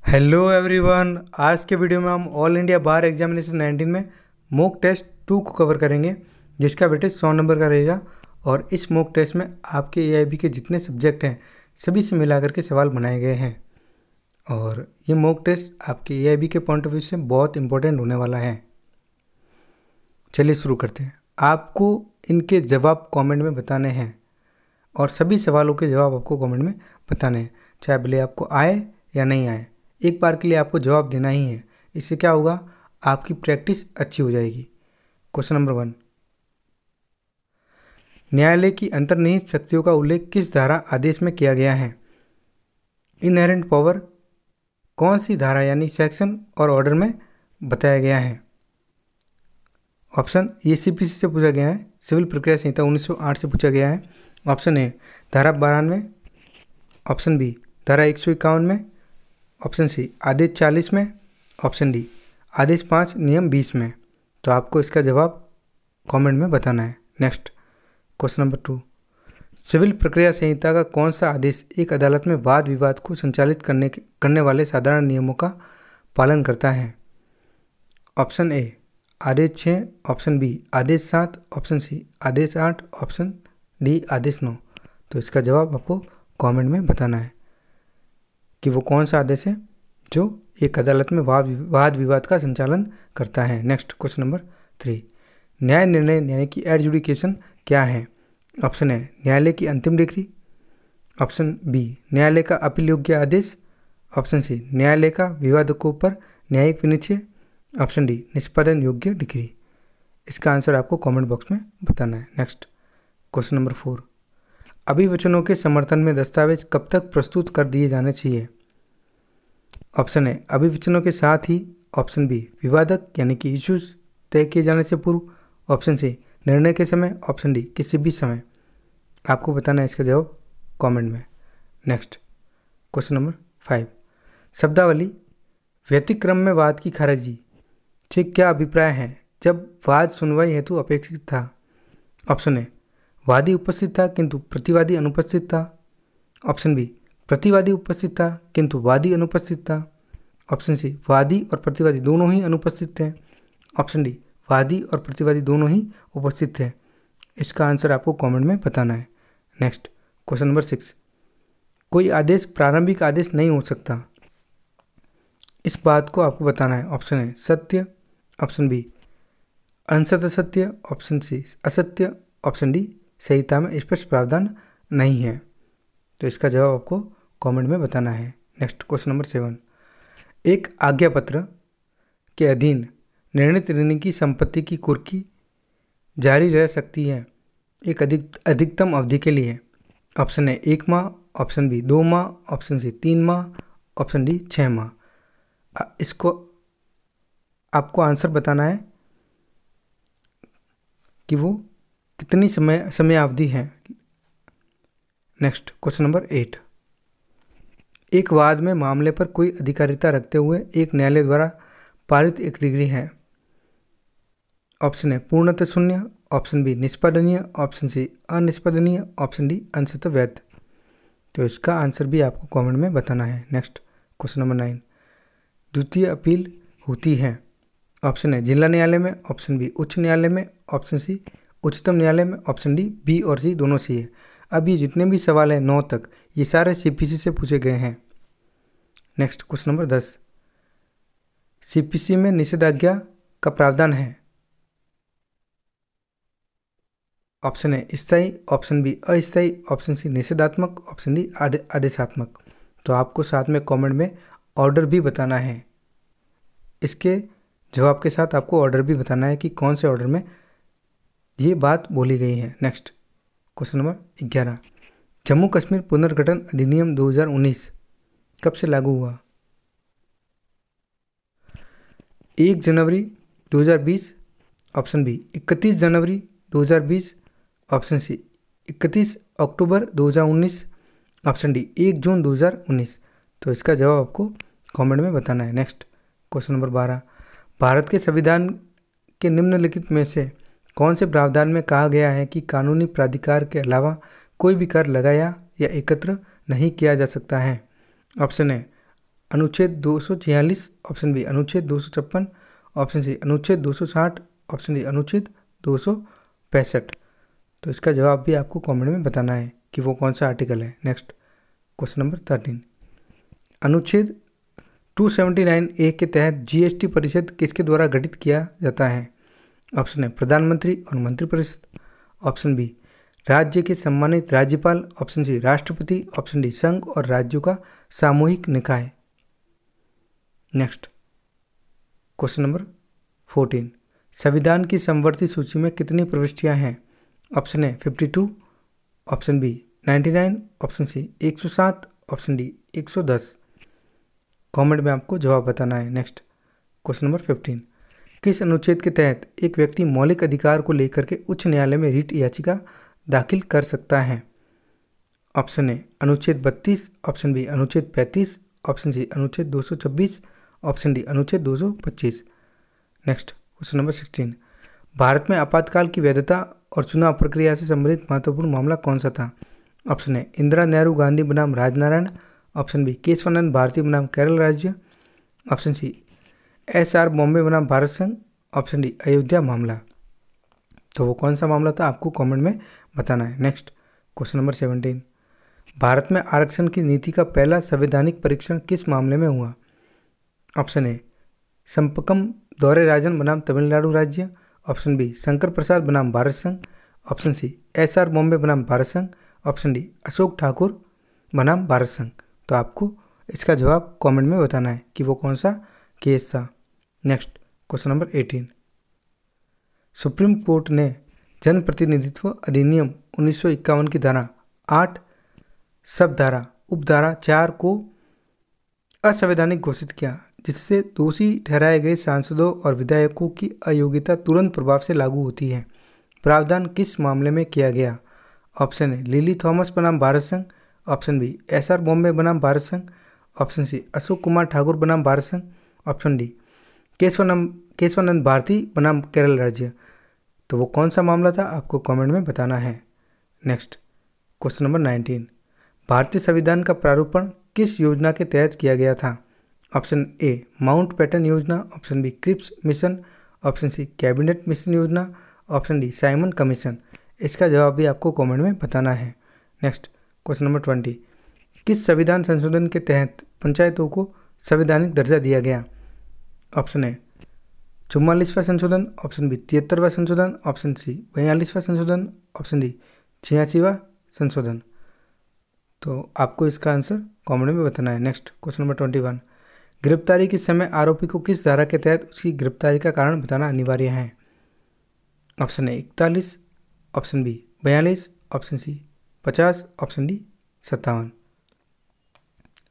Hello everyone. आज के video में हम ऑल इंडिया बार एग्जामिनेशन 19 में मॉक टेस्ट 2 को कवर करेंगे, जिसका वेटेज 100 नंबर का रहेगा। और इस मॉक टेस्ट में आपके एआईबी के जितने सब्जेक्ट हैं सभी से मिलाकर के सवाल बनाए गए हैं। और ये मॉक टेस्ट आपके एआईबी के पॉइंट ऑफ व्यू से बहुत इंपॉर्टेंट होने वाला है। चलिए शुरू करते हैं। आपको इनके जवाब कॉमेंट में बताने हैं और सभी सवालों के जवाब आपको कॉमेंट में बताने हैं, चाहे भले आपको आए या नहीं आए। एक बार के लिए आपको जवाब देना ही है। इससे क्या होगा, आपकी प्रैक्टिस अच्छी हो जाएगी। क्वेश्चन नंबर 1, न्यायालय की अंतर्निहित शक्तियों का उल्लेख किस धारा आदेश में किया गया है? इनहेरेंट पावर कौन सी धारा यानी सेक्शन और ऑर्डर में बताया गया है? ऑप्शन ये सीपीसी से पूछा गया है, सिविल प्रक्रिया संहिता 1908 से पूछा गया है। ऑप्शन ए धारा 92, ऑप्शन बी धारा 151 में, ऑप्शन सी आदेश 40 में, ऑप्शन डी आदेश 5 नियम 20 में। तो आपको इसका जवाब कमेंट में बताना है। नेक्स्ट क्वेश्चन नंबर 2, सिविल प्रक्रिया संहिता का कौन सा आदेश एक अदालत में वाद विवाद को संचालित करने वाले साधारण नियमों का पालन करता है? ऑप्शन ए आदेश 6, ऑप्शन बी आदेश 7, ऑप्शन सी आदेश 8, ऑप्शन डी आदेश 9। तो इसका जवाब आपको कमेंट में बताना है कि वो कौन सा आदेश है जो एक अदालत में वाद विवाद का संचालन करता है। नेक्स्ट क्वेश्चन नंबर 3, न्याय निर्णय न्याय की एडजुडिकेशन क्या है? ऑप्शन ए न्यायालय की अंतिम डिग्री, ऑप्शन बी न्यायालय का अपील योग्य आदेश, ऑप्शन सी न्यायालय का विवादकों पर न्यायिक विनिश्चय, ऑप्शन डी निष्पादन योग्य डिग्री। इसका आंसर आपको कमेंट बॉक्स में बताना है। नेक्स्ट क्वेश्चन नंबर 4, अभिवचनों के समर्थन में दस्तावेज कब तक प्रस्तुत कर दिए जाने चाहिए? ऑप्शन ए अभिवचनों के साथ ही, ऑप्शन बी विवादक यानी कि इश्यूज तय किए जाने से पूर्व, ऑप्शन सी निर्णय के समय, ऑप्शन डी किसी भी समय। आपको बताना है इसका जवाब कमेंट में। नेक्स्ट क्वेश्चन नंबर 5, शब्दावली व्यतिक्रम में वाद की खारिजी से क्या अभिप्राय है जब वाद सुनवाई हेतु अपेक्षित था? ऑप्शन ए वादी उपस्थित था किंतु प्रतिवादी अनुपस्थित था, ऑप्शन बी प्रतिवादी उपस्थित था किंतु वादी अनुपस्थित था, ऑप्शन सी वादी और प्रतिवादी दोनों ही अनुपस्थित थे, ऑप्शन डी वादी और प्रतिवादी दोनों ही उपस्थित थे। इसका आंसर आपको कमेंट में बताना है। नेक्स्ट क्वेश्चन नंबर 6, कोई आदेश प्रारंभिक आदेश नहीं हो सकता, इस बात को आपको बताना है। ऑप्शन ए सत्य, ऑप्शन बी अंशतः सत्य, ऑप्शन सी असत्य, ऑप्शन डी संहिता में स्पष्ट प्रावधान नहीं है। तो इसका जवाब आपको कमेंट में बताना है। नेक्स्ट क्वेश्चन नंबर 7, एक आज्ञा पत्र के अधीन निर्णित ऋणी की संपत्ति की कुर्की जारी रह सकती है एक अधिकतम अवधि के लिए? ऑप्शन ए 1 माह, ऑप्शन बी 2 माह, ऑप्शन सी 3 माह, ऑप्शन डी 6 माह। इसको आपको आंसर बताना है कि वो कितनी समय अवधि है। नेक्स्ट क्वेश्चन नंबर 8, एक वाद में मामले पर कोई अधिकारिता रखते हुए एक न्यायालय द्वारा पारित एक डिग्री है? ऑप्शन ए पूर्णतः शून्य, ऑप्शन बी निष्पादनीय, ऑप्शन सी अनिष्पादनीय, ऑप्शन डी अंशतः वैध। तो इसका आंसर भी आपको कमेंट में बताना है। नेक्स्ट क्वेश्चन नंबर 9, द्वितीय अपील होती है? ऑप्शन ए जिला न्यायालय में, ऑप्शन बी उच्च न्यायालय में, ऑप्शन सी उच्चतम न्यायालय में, ऑप्शन डी बी और सी दोनों सी है। अब ये जितने भी सवाल हैं 9 तक, ये सारे सीपीसी से पूछे गए हैं। नेक्स्ट क्वेश्चन नंबर 10, सीपीसी में निषेधाज्ञा का प्रावधान है? ऑप्शन ए स्थायी, ऑप्शन बी अस्थायी, ऑप्शन सी निषेधात्मक, ऑप्शन डी आदेशात्मक। तो आपको साथ में कमेंट में ऑर्डर भी बताना है। इसके जवाब के साथ आपको ऑर्डर भी बताना है कि कौन से ऑर्डर में ये बात बोली गई है। Next question number 11, Jammu Kashmir पुनर्गठन अधिनियम 2019 कब से लागू हुआ? 1 जनवरी 2020, ऑप्शन बी 31 जनवरी 2020, ऑप्शन सी 31 अक्टूबर 2019, ऑप्शन डी 1 जून 2019। तो इसका जवाब आपको कमेंट में बताना है। नेक्स्ट क्वेश्चन नंबर 12, भारत के संविधान के निम्नलिखित में से कौन से प्रावधान में कहा गया है कि कानूनी प्राधिकार के अलावा कोई भी कर लगाया या एकत्र नहीं किया जा सकता है? ऑप्शन ए अनुच्छेद 246, ऑप्शन बी अनुच्छेद 256, ऑप्शन सी अनुच्छेद 260, ऑप्शन डी अनुच्छेद 265। तो इसका जवाब भी आपको कमेंट में बताना है कि वो कौन सा आर्टिकल है। नेक्स्ट क्वेश्चन नंबर 13, अनुच्छेद 279A के तहत जीएसटी परिषद किसके द्वारा गठित किया जाता है? ऑप्शन है प्रधानमंत्री और मंत्रिपरिषद, ऑप्शन बी राज्य के सम्मानित राज्यपाल, ऑप्शन सी राष्ट्रपति, ऑप्शन डी संघ और राज्यों का सामूहिक निकाय। नेक्स्ट क्वेश्चन नंबर 14, संविधान की समवर्ती सूची में कितनी प्रविष्टियां हैं? ऑप्शन है 52, option B 99, option C 107, option D 110। Comment में आपको जवाब बताना है। नेक्स्ट क्वेश्चन नंबर 15, किस अनुच्छेद के तहत एक व्यक्ति मौलिक अधिकार को लेकर के उच्च न्यायालय में रिट याचिका दाखिल कर सकता है? ऑप्शन है अनुच्छेद 32, ऑप्शन बी अनुच्छेद 35, ऑप्शन सी अनुच्छेद 226, ऑप्शन डी अनुच्छेद 225। नेक्स्ट क्वेश्चन नंबर 16, भारत में आपातकाल की वैधता और चुनाव प्रक्रिया से संबंधित महत्वपूर्ण मामला कौन सा था? ऑप्शन है इंदिरा नेहरू गांधी बनाम राजनारायण, ऑप्शन बी केशवानंद भारती बनाम केरल राज्य, ऑप्शन सी SR बॉम्बे बनाम भारत संघ, ऑप्शन डी अयोध्या मामला। तो वो कौन सा मामला था आपको कमेंट में बताना है। नेक्स्ट क्वेश्चन नंबर 17, भारत में आरक्षण की नीति का पहला संवैधानिक परीक्षण किस मामले में हुआ? ऑप्शन ए संपकम दौरे राजन बनाम तमिलनाडु राज्य, ऑप्शन बी शंकर प्रसाद बनाम भारत संघ, ऑप्शन सी SR बॉम्बे बनाम भारत संघ, ऑप्शन डी अशोक ठाकुर बनाम भारत संघ। तो आपको इसका जवाब कमेंट में बताना है कि वो कौन सा केस था। Next question number 18, supreme court ने जन प्रतिनिधित्व अधिनियम 1951 की धारा 8 सब धारा उपधारा 4 को असंवैधानिक घोषित किया, जिससे दोषी ठहराए गए सांसदों और विधायकों की अयोग्यता तुरंत प्रभाव से लागू होती है। प्रावधान किस मामले में किया गया? ऑप्शन है लिली थॉमस बनाम भारत संघ, ऑप्शन बी SR बॉम्बे बनाम भारत संघ, ऑप्शन सी अशोक कुमार ठाकुर बनाम भारत संघ, ऑप्शन डी केशवानंद भारती बनाम केरल राज्य। तो वो कौन सा मामला था आपको कमेंट में बताना है। नेक्स्ट क्वेश्चन नंबर 19, भारतीय संविधान का प्रारूपण किस योजना के तहत किया गया था? ऑप्शन ए माउंट पैटर्न योजना, option B Cripps mission, option C cabinet mission योजना, ऑप्शन डी साइमन कमीशन। इसका जवाब भी आपको कमेंट में बताना है। नेक्स्ट क्वेश्चन नंबर 20, किस संविधान संशोधन के तहत पंचायतों को संवैधानिक दर्जा दिया गया? ऑप्शन है 44वां संशोधन, ऑप्शन बी 73वां संशोधन, ऑप्शन सी 42वां संशोधन, ऑप्शन डी 86वां संशोधन। तो आपको इसका आंसर कमेंट में बताना है। नेक्स्ट क्वेश्चन नंबर 21, गिरफ्तारी के समय आरोपी को किस धारा के तहत उसकी गिरफ्तारी का कारण बताना अनिवार्य है? ऑप्शन है 41, option B 42, option C 50, option D 57।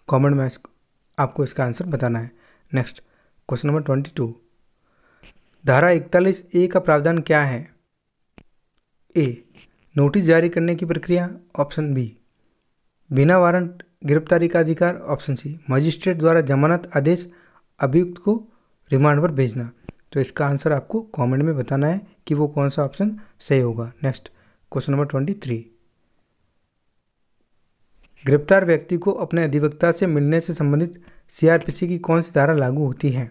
Comment में आपको इसका आंसर बताना है। नेक्स्ट क्वेश्चन नंबर 22, धारा 41A का प्रावधान क्या है? ए नोटिस जारी करने की प्रक्रिया, ऑप्शन बी बिना वारंट गिरफ्तारी का अधिकार, ऑप्शन सी मजिस्ट्रेट द्वारा जमानत आदेश अभियुक्त को रिमांड पर भेजना। तो इसका आंसर आपको कमेंट में बताना है कि वो कौन सा ऑप्शन सही होगा। नेक्स्ट क्वेश्चन नंबर 23, गिरफ्तार व्यक्ति को अपने अधिवक्ता से मिलने से संबंधित CRPC की कौन सी धारा लागू होती है?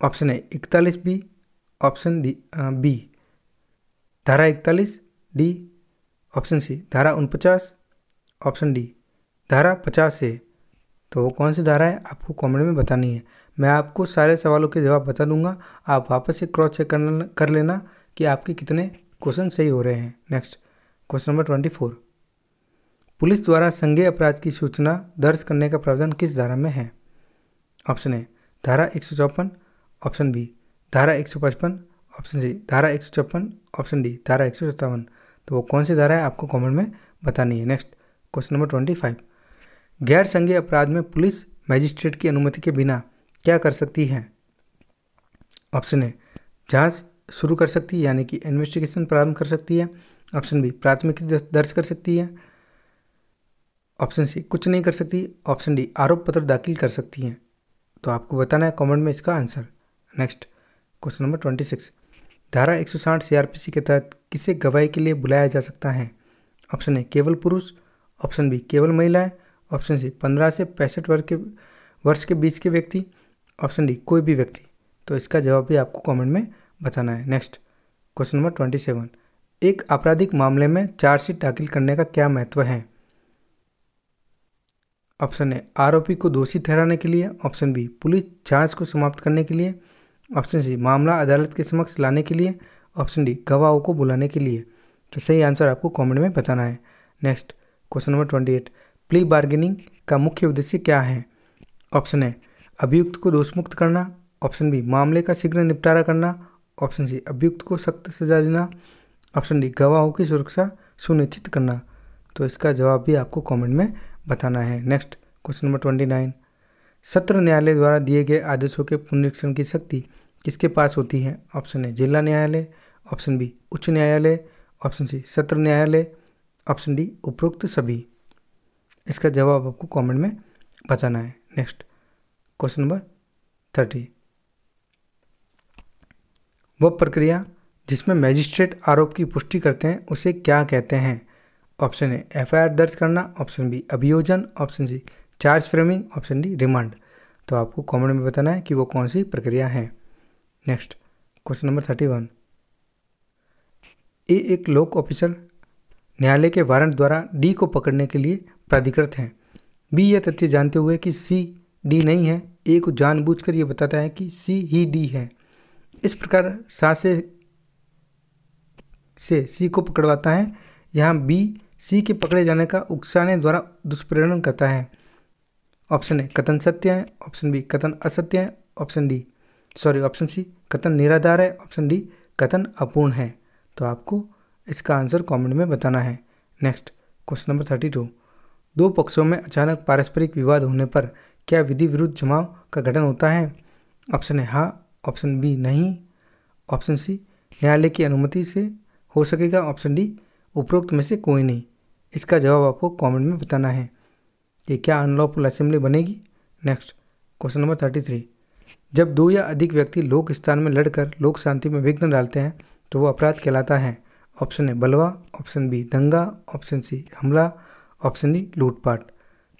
ऑप्शन है 41B, ऑप्शन बी धारा 41, डी ऑप्शन सी धारा 49, ऑप्शन डी धारा 50 है। तो वो कौन सी धारा है आपको कमेंट में बतानी है। मैं आपको सारे सवालों के जवाब बता दूंगा, आप वापस से क्रॉस चेक कर लेना कि आपके कितने क्वेश्चन सही हो रहे हैं। नेक्स्ट क्वेश्चन नंबर 24, पुलिस द्वारा संज्ञेय अपराध की सूचना दर्ज करने का प्रावधान किस धारा में है? ऑप्शन है धारा 154, ऑप्शन बी धारा 155, ऑप्शन सी धारा 156, ऑप्शन डी धारा 157। तो वो कौन सी धारा है आपको कमेंट में बतानी है। नेक्स्ट क्वेश्चन नंबर 25, गैर संज्ञेय अपराध में पुलिस मजिस्ट्रेट की अनुमति के बिना क्या कर सकती है? ऑप्शन है जांच शुरू कर सकती है, यानी कि इन्वेस्टिगेशन प्रारंभ कर सकती है, ऑप्शन बी प्राथमिकी दर्ज कर सकती है, ऑप्शन सी कुछ नहीं कर सकती, ऑप्शन डी आरोप पत्र दाखिल कर सकती हैं। तो आपको बताना है कमेंट में इसका आंसर। नेक्स्ट क्वेश्चन नंबर 26, धारा 160 CRPC के तहत किसे गवाही के लिए बुलाया जा सकता है? ऑप्शन ए केवल पुरुष, ऑप्शन बी केवल महिलाएं, ऑप्शन सी 15 से 65 वर्ष के वर्ष के बीच के व्यक्ति, ऑप्शन डी कोई भी व्यक्ति। तो इसका जवाब भी आपको कमेंट में बताना है। नेक्स्ट क्वेश्चन नंबर 27, एक आपराधिक मामले में चार्जशीट दाखिल करने का क्या महत्व है? ऑप्शन ए आरोपी को दोषी ठहराने के लिए, ऑप्शन बी पुलिस जांच को समाप्त करने के लिए, ऑप्शन सी मामला अदालत के समक्ष लाने के लिए, ऑप्शन डी गवाहों को बुलाने के लिए। तो सही आंसर आपको कमेंट में बताना है। Next question number 28, plea bargaining का मुख्य उद्देश्य क्या है? ऑप्शन ए अभियुक्त को दोषमुक्त करना, ऑप्शन बी मामले का शीघ्र निपटारा करना, ऑप्शन सी अभियुक्त को सख्त सजा देना, ऑप्शन डी गवाहों की सुरक्षा सुनिश्चित करना। तो इसका जवाब भी आपको कमेंट में बताना है। नेक्स्ट क्वेश्चन नंबर 29, सत्र न्यायालय द्वारा दिए गए आदेशों के पुनरीक्षण की शक्ति किसके पास होती है? ऑप्शन ए जिला न्यायालय, ऑप्शन बी उच्च न्यायालय, ऑप्शन सी सत्र न्यायालय, ऑप्शन डी उपरोक्त सभी। इसका जवाब आपको कमेंट में बताना है। नेक्स्ट क्वेश्चन नंबर 30, वह प्रक्रिया जिसमें मैजिस्ट्रेट आरोप की पुष्टि करते हैं उसे क्या कहते हैं? ऑप्शन ए एफआईआर दर्ज करना, ऑप्शन बी अभियोजन, option C charge framing, option D remand. तो आपको कमेंट में बताना है कि वो कौन सी प्रक्रिया है। नेक्स्ट क्वेश्चन नंबर 31, ए एक लोक ऑफिसर न्यायालय के वारंट द्वारा डी को पकड़ने के लिए प्राधिकृत है। बी यह तथ्य जानते हुए कि सी डी नहीं है, ए को जानबूझकर यह बताता है कि सी ही डी है। इस प्रकार सासे से सी को पकड़वाता है। यहाँ बी सी के पकड़े जाने का उकसाने द्वारा दुष्प्रेरण करता है। ऑप्शन ए कथन सत्य है, ऑप्शन बी कथन असत्य है, ऑप्शन सी कथन निराधार है, ऑप्शन डी कथन अपूर्ण है। तो आपको इसका आंसर कमेंट में बताना है। नेक्स्ट क्वेश्चन नंबर 32, दो पक्षों में अचानक पारस्परिक विवाद होने पर क्या विधि विरुद्ध जमाव का गठन होता है? ऑप्शन ए हाँ, ऑप्शन बी नहीं, ऑप्शन सी न्यायालय की अनुमति से हो सकेगा, ऑप्शन डी उपरोक्त में से कोई नहीं। इसका जवाब आपको कमेंट में बताना है कि क्या अनलॉफुल असेंबली बनेगी। नेक्स्ट क्वेश्चन नंबर 33, जब दो या अधिक व्यक्ति लोक स्थान में लड़कर लोक शांति में विघ्न डालते हैं तो वो अपराध कहलाता है। ऑप्शन ए बलवा, ऑप्शन बी दंगा, ऑप्शन सी हमला, ऑप्शन डी लूटपाट।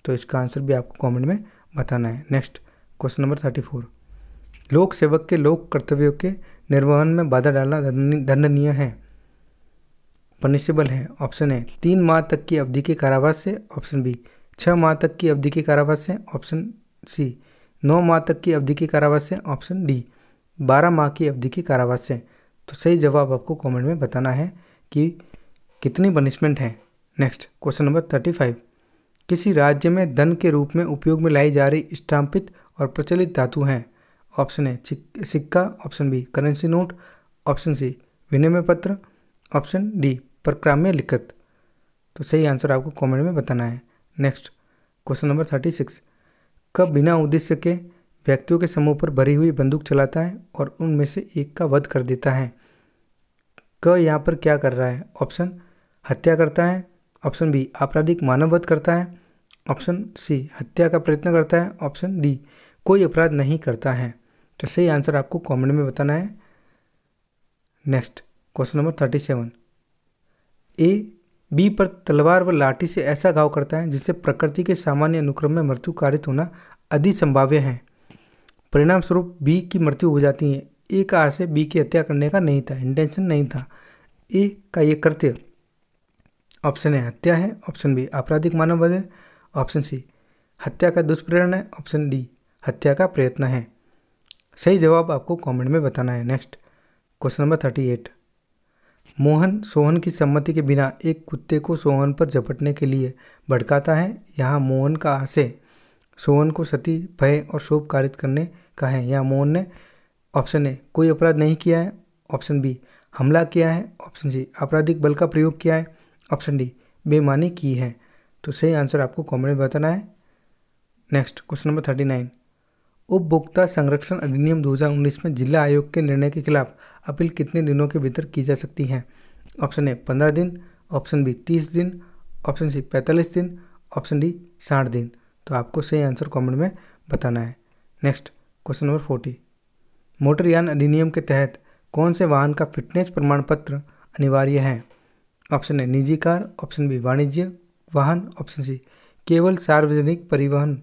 तो इसका आंसर भी आपको कमेंट में बताना है। नेक्स्ट क्वेश्चन नंबर 34, लोक सेवक के लोक कर्तव्यों के निर्वहन में बाधा डालना दंडनीय है, पनिशेबल है। ऑप्शन ए 3 माह तक की अवधि के कारावास से, ऑप्शन बी 6 माह तक की अवधि के कारावास से, ऑप्शन सी 9 माह तक की अवधि के कारावास से, ऑप्शन डी 12 माह की अवधि के कारावास से। तो सही जवाब आपको कमेंट में बताना है कि कितनी पनिशमेंट है। नेक्स्ट क्वेश्चन नंबर 35, किसी राज्य में धन के रूप में उपयोग में लाई जा रही स्टाम्पित और प्रचलित धातु हैं। ऑप्शन ए सिक्का, option B currency note, option C विनिमय पत्र, ऑप्शन डी परक्राम्य लिखित। तो सही आंसर आपको कमेंट में बताना है। नेक्स्ट क्वेश्चन नंबर 36, कब बिना उद्देश्य के व्यक्तियों के समूह पर भरी हुई बंदूक चलाता है और उनमें से एक का वध कर देता है? क यहाँ पर क्या कर रहा है? ऑप्शन हत्या करता है, ऑप्शन बी आपराधिक मानववध करता है, ऑप्शन सी हत्या का प्रयत्न करता है, ऑप्शन डी कोई अपराध नहीं करता है। तो सही आंसर आपको कमेंट में बताना है। Next question number 37, A B पर तलवार व लाठी से ऐसा घाव करता है जिससे प्रकृति के सामान्य अनुक्रम में मृत्यु कारित होना अधिक संभाव्य है। परिणाम स्वरूप बी की मृत्यु हो जाती है। ए का आशय बी की हत्या करने का नहीं था, इंटेंशन नहीं था। ए का ये कृत्य ऑप्शन ए हत्या है, ऑप्शन बी आपराधिक मानववध है, ऑप्शन सी हत्या का दुष्प्रेरण है, ऑप्शन डी हत्या का प्रयत्न है। सही जवाब आपको कमेंट में बताना है। Next question number 38, Mohan Sohan की सम्मति के बिना एक कुत्ते को सोहन पर झपटने के लिए भड़काता है। यहाँ मोहन का आशय सोहन को सती भय और शोभ कारित करने का है। यहाँ मोहन ने ऑप्शन ए कोई अपराध नहीं किया है, ऑप्शन बी हमला किया है, ऑप्शन सी आपराधिक बल का प्रयोग किया है, ऑप्शन डी बेईमानी की है। तो सही आंसर आपको कमेंट में बताना है। नेक्स्ट क्वेश्चन नंबर 39, उपभोक्ता संरक्षण अधिनियम 2019 में जिला आयोग के निर्णय के खिलाफ अपील कितने दिनों के भीतर की जा सकती है? ऑप्शन ए 15 दिन, ऑप्शन बी 30 दिन, ऑप्शन सी 45 दिन, ऑप्शन डी 60 दिन। तो आपको सही आंसर कमेंट में बताना है। नेक्स्ट क्वेश्चन नंबर 40, मोटरयान अधिनियम के तहत कौन से वाहन का फिटनेस प्रमाण पत्र अनिवार्य है? ऑप्शन ए निजी कार, ऑप्शन बी वाणिज्य वाहन, ऑप्शन सी केवल सार्वजनिक परिवहन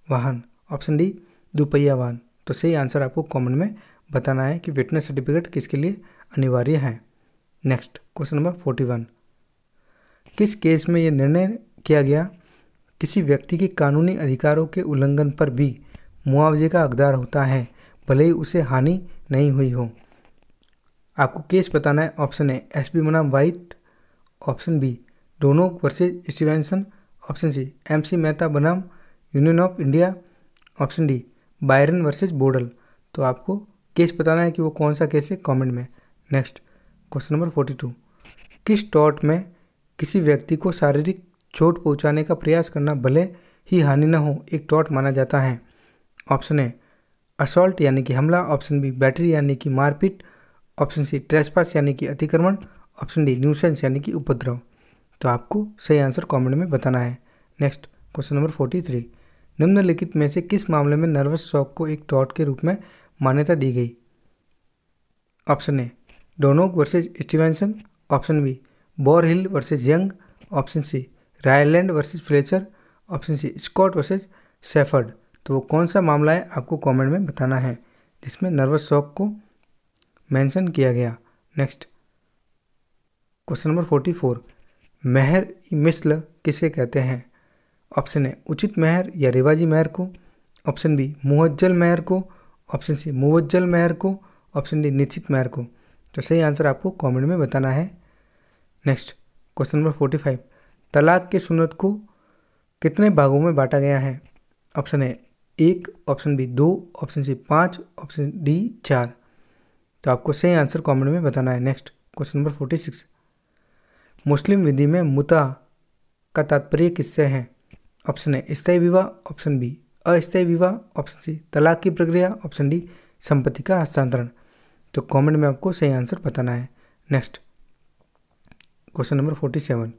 वाहन, ऑप्शन डी दुपहिया वाहन। तो सही आंसर आपको कमेंट में बताना है कि फिटनेस सर्टिफिकेट किसके लिए अनिवार्य है। नेक्स्ट क्वेश्चन नंबर 41, किस केस में यह निर्णय किया गया किसी व्यक्ति के कानूनी अधिकारों के उल्लंघन पर भी मुआवजे का हकदार होता है भले ही उसे हानि नहीं हुई हो। आपको केस बताना है। ऑप्शन ए एसपी बनाम White, option B Donoghue versus Stevenson, option C MC Mehta बनाम union of India, option D Byrne versus Boadle. तो आपको केस बताना है कि वो कौन सा केस है कमेंट में। नेक्स्ट क्वेश्चन नंबर 42, किस टॉर्ट में किसी व्यक्ति को शारीरिक चोट पहुंचाने का प्रयास करना भले ही हानि न हो एक टॉर्ट माना जाता है। ऑप्शन ए असॉल्ट यानी कि हमला, ऑप्शन बी बैटरी यानी कि मारपीट, ऑप्शन सी ट्रेसपास यानी कि अतिक्रमण, ऑप्शन डी न्यूसेंस यानी कि उपद्रव। तो आपको सही आंसर कमेंट में बताना है। नेक्स्ट क्वेश्चन नंबर 43, निम्नलिखित में से किस मामले में नर्वस शॉक को एक टॉर्ट के रूप में मान्यता दी गई। Option A Donoghue versus Stevenson, option B Bourhill versus Young, option C Ryland versus Fletcher, option C Scott versus Shepherd. तो वो कौन सा मामला है आपको कमेंट में बताना है जिसमें नर्वस शॉक को मेंशन किया गया। नेक्स्ट क्वेश्चन नंबर 44, महर ई मिसल किसे कहते हैं। ऑप्शन ए उचित महर या रिवाजी महर को, ऑप्शन बी मुअज्जल महर को, ऑप्शन सी मुवज्जल महर को, ऑप्शन डी निश्चित महर को। तो सही आंसर आपको कमेंट में बताना है। नेक्स्ट क्वेश्चन नंबर 45, तलाक की सुन्नत को कितने भागों में बांटा गया है। Option A 1, option B 2, option C 5, option D 4। तो आपको सही आंसर कमेंट में बताना है। नेक्स्ट क्वेश्चन नंबर 46, मुस्लिम विधि में मुता का तात्पर्य किससे है। ऑप्शन ए स्थायी विवाह, ऑप्शन बी अस्थायी विवाह, ऑप्शन सी तलाक की प्रक्रिया, ऑप्शन डी संपत्ति का हस्तांतरण। तो कमेंट में आपको सही आंसर बताना है। नेक्स्ट क्वेश्चन नंबर 47,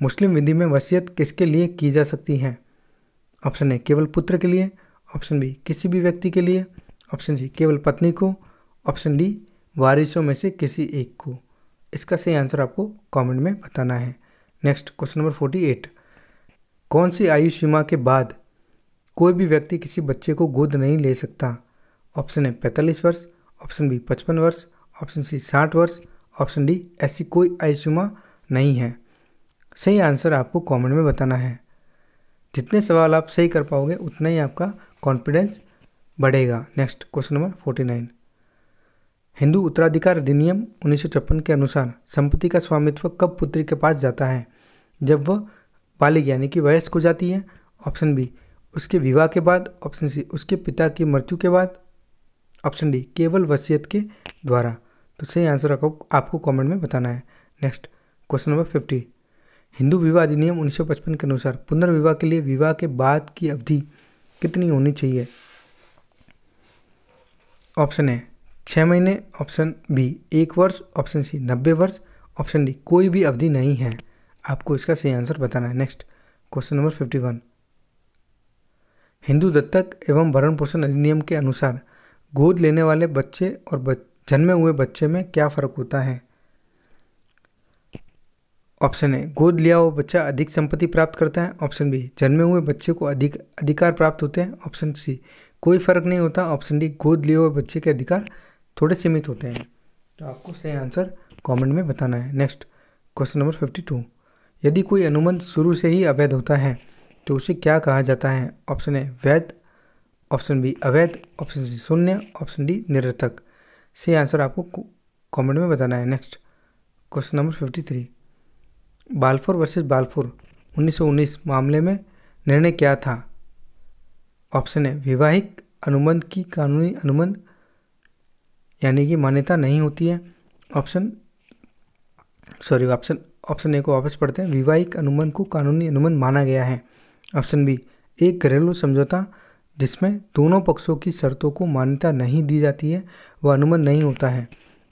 मुस्लिम विधि में वसीयत किसके लिए की जा सकती है। ऑप्शन ए केवल पुत्र के लिए, ऑप्शन बी किसी भी व्यक्ति के लिए, ऑप्शन सी केवल पत्नी को, ऑप्शन डी वारिसों में से किसी एक को। इसका सही आंसर आपको कमेंट में बताना है। नेक्स्ट क्वेश्चन नंबर 48, कौन सी आयु सीमा के बाद कोई भी व्यक्ति किसी बच्चे को गोद नहीं ले सकता। ऑप्शन ए 45 वर्ष, ऑप्शन बी 55 वर्ष, ऑप्शन सी 60 वर्ष, ऑप्शन डी ऐसी कोई आयु सीमा नहीं है। सही आंसर आपको कमेंट में बताना है। जितने सवाल आप सही कर पाओगे उतना ही आपका कॉन्फिडेंस बढ़ेगा। नेक्स्ट क्वेश्चन नंबर 49, हिंदू उत्तराधिकार अधिनियम 1956 के अनुसार संपत्ति का स्वामित्व कब पुत्री के पास जाता है। जब वह बालिग यानी कि वयस्क हो जाती है, ऑप्शन बी उसके विवाह के बाद, ऑप्शन सी उसके पिता की मृत्यु के बाद, ऑप्शन डी केवल वसीयत के द्वारा। तो सही आंसर आपको कमेंट में बताना है। नेक्स्ट क्वेश्चन नंबर 50, हिंदू विवाह अधिनियम 1955 के अनुसार पुनर्विवाह के लिए विवाह के बाद की अवधि कितनी होनी चाहिए। ऑप्शन ए 6 महीने, ऑप्शन बी 1 वर्ष, ऑप्शन सी 90 वर्ष, ऑप्शन डी कोई भी अवधि नहीं है। आपको इसका सही आंसर बताना है। नेक्स्ट क्वेश्चन नंबर 51, हिंदू दत्तक एवं भरण पोषण अधिनियम के अनुसार गोद लेने वाले बच्चे और जन्मे हुए बच्चे में क्या फ़र्क होता है। ऑप्शन ए गोद लिया हुआ बच्चा अधिक संपत्ति प्राप्त करता है, ऑप्शन बी जन्मे हुए बच्चे को अधिक अधिकार प्राप्त होते हैं, ऑप्शन सी कोई फर्क नहीं होता, ऑप्शन डी गोद लिए हुए बच्चे के अधिकार थोड़े सीमित होते हैं। तो आपको सही आंसर कमेंट में बताना है। नेक्स्ट क्वेश्चन नंबर 52, यदि कोई अनुबंध शुरू से ही अवैध होता है तो उसे क्या कहा जाता है। ऑप्शन ए वैध, ऑप्शन बी अवैध, ऑप्शन सी शून्य, ऑप्शन डी निरर्थक। सही आंसर आपको कमेंट में बताना है। Next question number 53, Balfour versus Balfour 1919 मामले में निर्णय क्या था। ऑप्शन ए वैवाहिक अनुबंध की कानूनी अनुबंध यानी कि मान्यता नहीं होती है। ऑप्शन ए को वापस पढ़ते हैं, वैवाहिक अनुबंध को कानूनी अनुबंध माना गया है। ऑप्शन बी एक घरेलू समझौता जिसमें दोनों पक्षों की शर्तों को मान्यता नहीं दी जाती है वह अनुबंध नहीं होता है।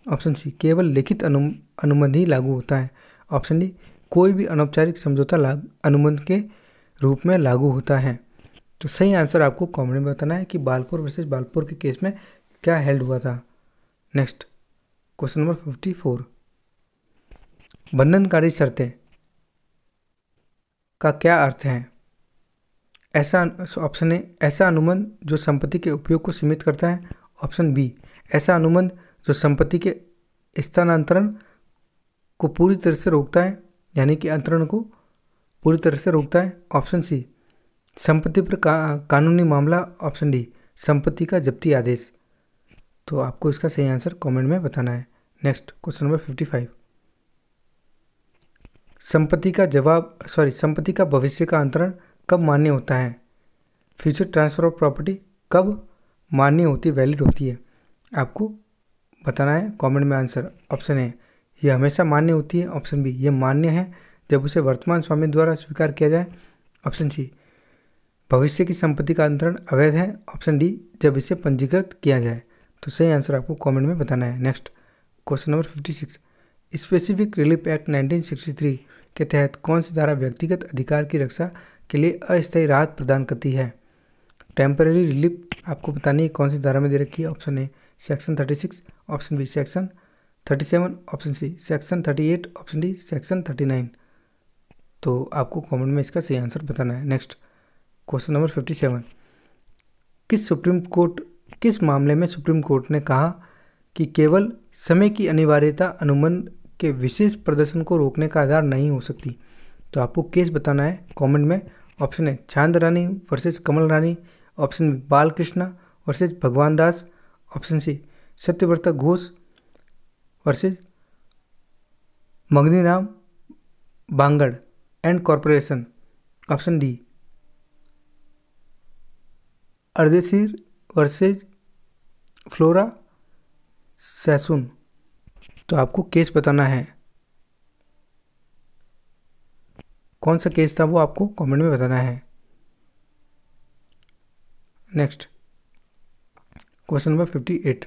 ऑप्शन सी केवल लिखित अनुबंध ही लागू होता है। ऑप्शन डी कोई भी अनौपचारिक समझौता अनुबंध के रूप में लागू होता है। तो सही आंसर आपको कमेंट में बताना है कि बाल्फोर वर्सेस बाल्फोर के केस में क्या हेल्ड हुआ था। नेक्स्ट क्वेश्चन नंबर 54, बंधनकारी शर्तें का क्या अर्थ है। ऐसा ऑप्शन ए ऐसा अनुबंध जो संपत्ति के उपयोग को सीमित करता है। ऑप्शन बी ऐसा अनुबंध जो संपत्ति के स्थानांतरण को पूरी तरह से रोकता है, यानी कि अंतरण को पूरी तरह से रोकता है। ऑप्शन सी संपत्ति पर कानूनी मामला। ऑप्शन डी संपत्ति का जब्ती आदेश। तो आपको इसका सही आंसर कमेंट में बताना है। Next question number 55। संपत्ति का भविष्य का अंतरण कब मान्य होता है? फ्यूचर ट्रांसफर ऑफ प्रॉपर्टी कब मान्य होती, वैलिड होती है? आपको बताना है कमेंट में आंसर। ऑप्शन ए यह हमेशा मान्य होती है। ऑप्शन बी यह मान्य है जब उसे वर्तमान स्वामी द्वारा स्वीकार किया जाए। ऑप्शन सी भविष्य की संपत्ति का अंतरण अवैध है। ऑप्शन डी जब इसे पंजीकृत किया जाए। तो सही आंसर आपको कमेंट में बताना है। Next question number 56। Specific relief act 1963 के तहत कौन सी धारा व्यक्तिगत अधिकार की रक्षा के लिए अस्थायी राहत प्रदान करती है? टेम्पररी रिलीफ आपको बतानी है कौन सी धारा में दे रखी है। Option A section 36, option B section 37, option C section 38, option D section 39। तो आपको कमेंट में इसका सही आंसर बताना है। Next question number 57। किस मामले में सुप्रीम कोर्ट ने कहा कि केवल समय की अनिवार्यता अनुबंध के विशेष प्रदर्शन को रोकने का आधार नहीं हो सकती? तो आपको केस बताना है कमेंट में। Option A Chand Rani versus Kamal Rani, option B Balkrishna versus Bhagwan Das, option C Satyabrata Ghosh versus Mugneeram Bangur and corporation, option D Ardeshir versus Flora Sassoon. तो आपको केस बताना है, कौन सा केस था वो आपको कमेंट में बताना है। Next question number 58।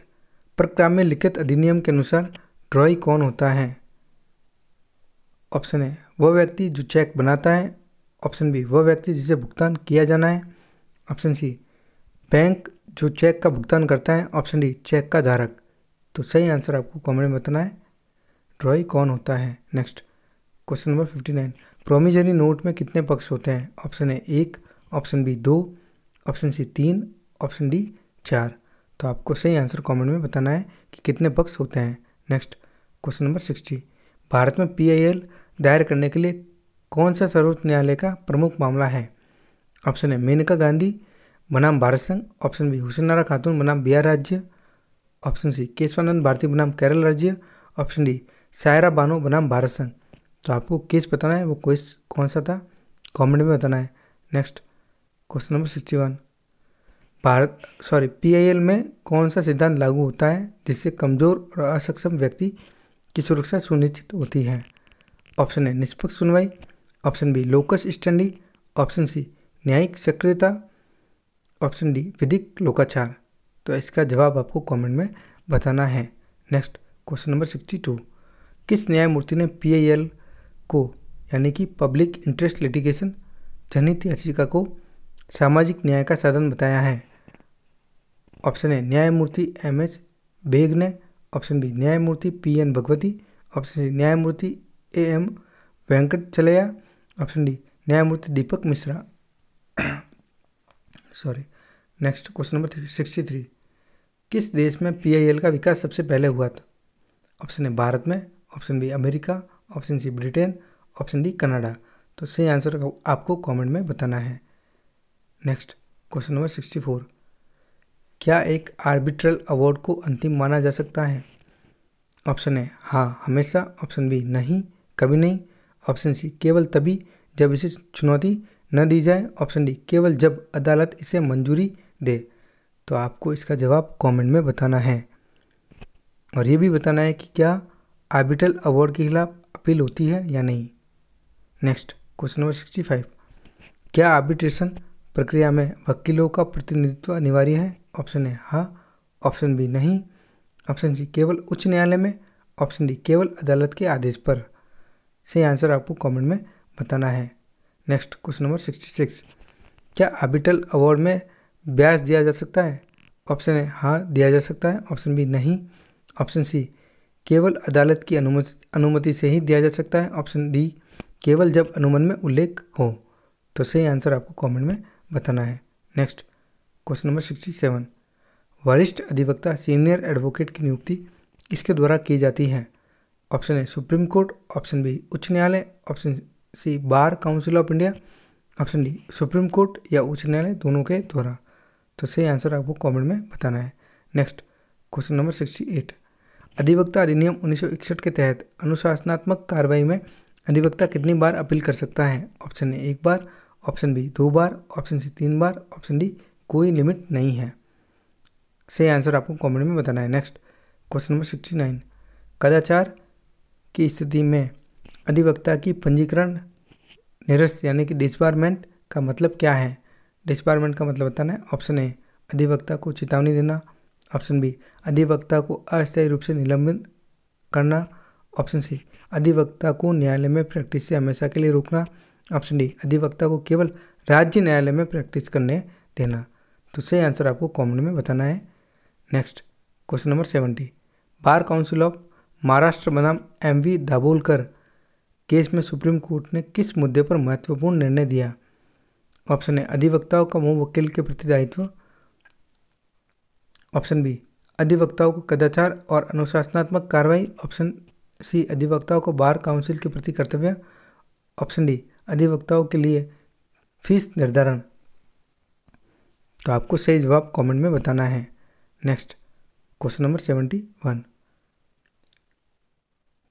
प्रक्रिया में लिखित अधिनियम के अनुसार ड्रॉई कौन होता है? ऑप्शन ए वह व्यक्ति जो चेक बनाता है, ऑप्शन बी वह व्यक्ति जिसे भुगतान किया जाना है, ऑप्शन सी बैंक जो चेक का भुगतान करता है, ऑप्शन डी चेक का धारक। तो सही आंसर आपको कमेंट में बताना है, ड्रॉई कौन होता है। Next question number 59। Promissory note में कितने पक्ष होते हैं? Option A 1, option B 2, option C 3, option D 4। तो आपको सही आंसर कमेंट में बताना है कि कितने पक्ष होते हैं। Next question number 60। भारत में PIL दायर करने के लिए कौन सा सर्वोच्च न्यायालय का प्रमुख मामला है? ऑप्शन ए मेनका गांधी बनाम भारत संघ, ऑप्शन बी हुसैन खातून बनाम बिहार राज्य, ऑप्शन सी केशवानंद भारती बनाम केरल राज्य, ऑप्शन डी सायरा बानो बनाम भारत संघ। तो आपको केस बताना है, वो केस कौन सा था कमेंट में बताना है। Next question number 61। PIL में कौन सा सिद्धांत लागू होता है जिससे कमजोर और असक्षम व्यक्ति की सुरक्षा सुनिश्चित होती है? ऑप्शन ए निष्पक्ष सुनवाई, option B locus standi, option C न्यायिक सक्रियता, ऑप्शन डी विधिक लोकाचार। तो इसका जवाब आपको कमेंट में बताना है। Next question number 62। किस न्यायमूर्ति ने PIL को यानी कि पब्लिक इंटरेस्ट लिटिगेशन जनहित याचिका को सामाजिक न्याय का साधन बताया है? ऑप्शन ए न्यायमूर्ति MS बेग ने, ऑप्शन बी न्यायमूर्ति PN भगवती, ऑप्शन सी न्यायमूर्ति AM वेंकटचलैया, ऑप्शन डी न्यायमूर्ति Deepak Mishra. Next question number 63। किस देश में PIL का विकास सबसे पहले हुआ था? ऑप्शन ए भारत में, option B America, option C Britain, option D Canada. तो सही आंसर आपको कमेंट में बताना है। Next question number 64। क्या एक आर्बिट्रल अवार्ड को अंतिम माना जा सकता है? ऑप्शन ए हाँ हमेशा, ऑप्शन बी नहीं कभी नहीं, ऑप्शन सी केवल तभी जब इसे चुनौती न दी जाए, ऑप्शन डी केवल जब अदालत इसे मंजूरी दे। तो आपको इसका जवाब कमेंट में बताना है, और ये भी बताना है कि क्या आर्बिट्रल अवार्ड के खिलाफ अपील होती है या नहीं। Next question number 65। क्या आर्बिट्रेशन प्रक्रिया में वकीलों का प्रतिनिधित्व अनिवार्य है? ऑप्शन ए हाँ, ऑप्शन बी नहीं, ऑप्शन सी केवल उच्च न्यायालय में, ऑप्शन डी केवल अदालत के आदेश पर। सही आंसर आपको कमेंट में बताना है। Next question number 66। क्या आर्बिट्रल अवार्ड में ब्याज दिया जा सकता है? ऑप्शन ए हाँ दिया जा सकता है, ऑप्शन बी नहीं, ऑप्शन सी केवल अदालत की अनुमति से ही दिया जा सकता है, ऑप्शन डी केवल जब अनुबंध में उल्लेख हो। तो सही आंसर आपको कमेंट में बताना है। नेक्स्ट क्वेश्चन नंबर 67, वरिष्ठ अधिवक्ता सीनियर एडवोकेट की नियुक्ति किसके द्वारा की जाती है? Option A supreme court, option B उच्च न्यायालय, option C bar council of India, option D supreme court या उच्च न्यायालय दोनों के द्वारा। तो सही आंसर आपको कमेंट में बताना है। नेक्स्ट क्वेश्चन नंबर 68, अधिवक्ता अधिनियम 1961 के तहत अनुशासनात्मक कार्रवाई में अधिवक्ता कितनी बार अपील कर सकता है? ऑप्शन ए 1 बार, ऑप्शन बी 2 बार, ऑप्शन सी 3 बार, ऑप्शन डी कोई लिमिट नहीं है। सही आंसर आपको कमेंट में बताना है। नेक्स्ट क्वेश्चन नंबर 69, कदाचार की स्थिति में अधिवक्ता की पंजीकरण निरस्त यानी कि डिसबारमेंट का मतलब क्या है? डिसबारमेंट का मतलब बताना है। ऑप्शन ए अधिवक्ता को चेतावनी देना, ऑप्शन बी अधिवक्ता को अस्थायी रूप से निलंबित करना, ऑप्शन सी अधिवक्ता को न्यायालय में प्रैक्टिस से हमेशा के लिए रोकना, ऑप्शन डी अधिवक्ता को केवल राज्य न्यायालय में प्रैक्टिस करने देना। तो सही आंसर आपको कमेंट में बताना है। Next question number 70, bar council of Maharashtra बनाम MV दाभोलकर केस में सुप्रीम कोर्ट ने किस मुद्दे पर महत्वपूर्ण निर्णय दिया? ऑप्शन ए अधिवक्ताओं का मुंह वकील के प्रति दायित्व, ऑप्शन बी अधिवक्ताओं को कदाचार और अनुशासनात्मक कार्रवाई, ऑप्शन सी अधिवक्ताओं को बार काउंसिल के प्रति कर्तव्य, ऑप्शन डी अधिवक्ताओं के लिए फीस निर्धारण। तो आपको सही जवाब कमेंट में बताना है। नेक्स्ट क्वेश्चन नंबर 71,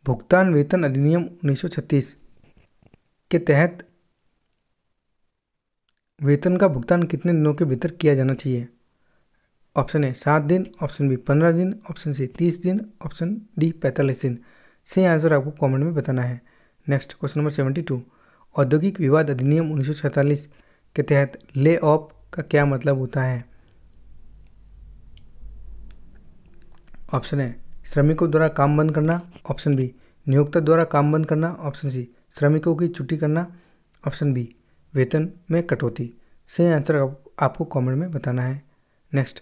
भुगतान वेतन अधिनियम 1936 के तहत वेतन का भुगतान कितने दिनों के भीतर किया जाना चाहिए? ऑप्शन ए 7 दिन, ऑप्शन बी 15 दिन, ऑप्शन सी 30 दिन, ऑप्शन डी 45 दिन। सही आंसर आपको कमेंट में बताना है। नेक्स्ट क्वेश्चन नंबर 72, औद्योगिक विवाद अधिनियम 1947 के तहत ले ऑफ का क्या मतलब होता है? ऑप्शन ए श्रमिकों द्वारा काम बंद करना, ऑप्शन बी नियोक्ता द्वारा काम बंद करना, ऑप्शन सी श्रमिकों की छुट्टी करना, ऑप्शन बी वेतन में कटौती। सही आंसर आपको कमेंट में बताना है। नेक्स्ट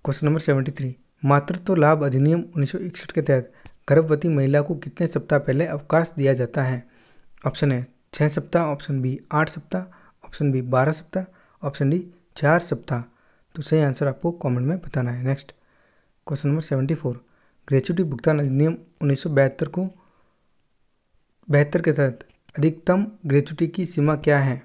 क्वेश्चन नंबर 73, मातृत्व लाभ अधिनियम 1961 के तहत गर्भवती महिला को कितने सप्ताह पहले अवकाश दिया जाता है? ऑप्शन ए 6 सप्ताह, ऑप्शन बी 8 सप्ताह, ऑप्शन बी 12 सप्ताह, ऑप्शन डी 4 सप्ताह। तो सही आंसर आपको कमेंट में बताना है। नेक्स्ट क्वेश्चन नंबर 74, ग्रेच्युटी भुगतान अधिनियम 1972 के तहत अधिकतम ग्रेच्युटी की सीमा क्या है?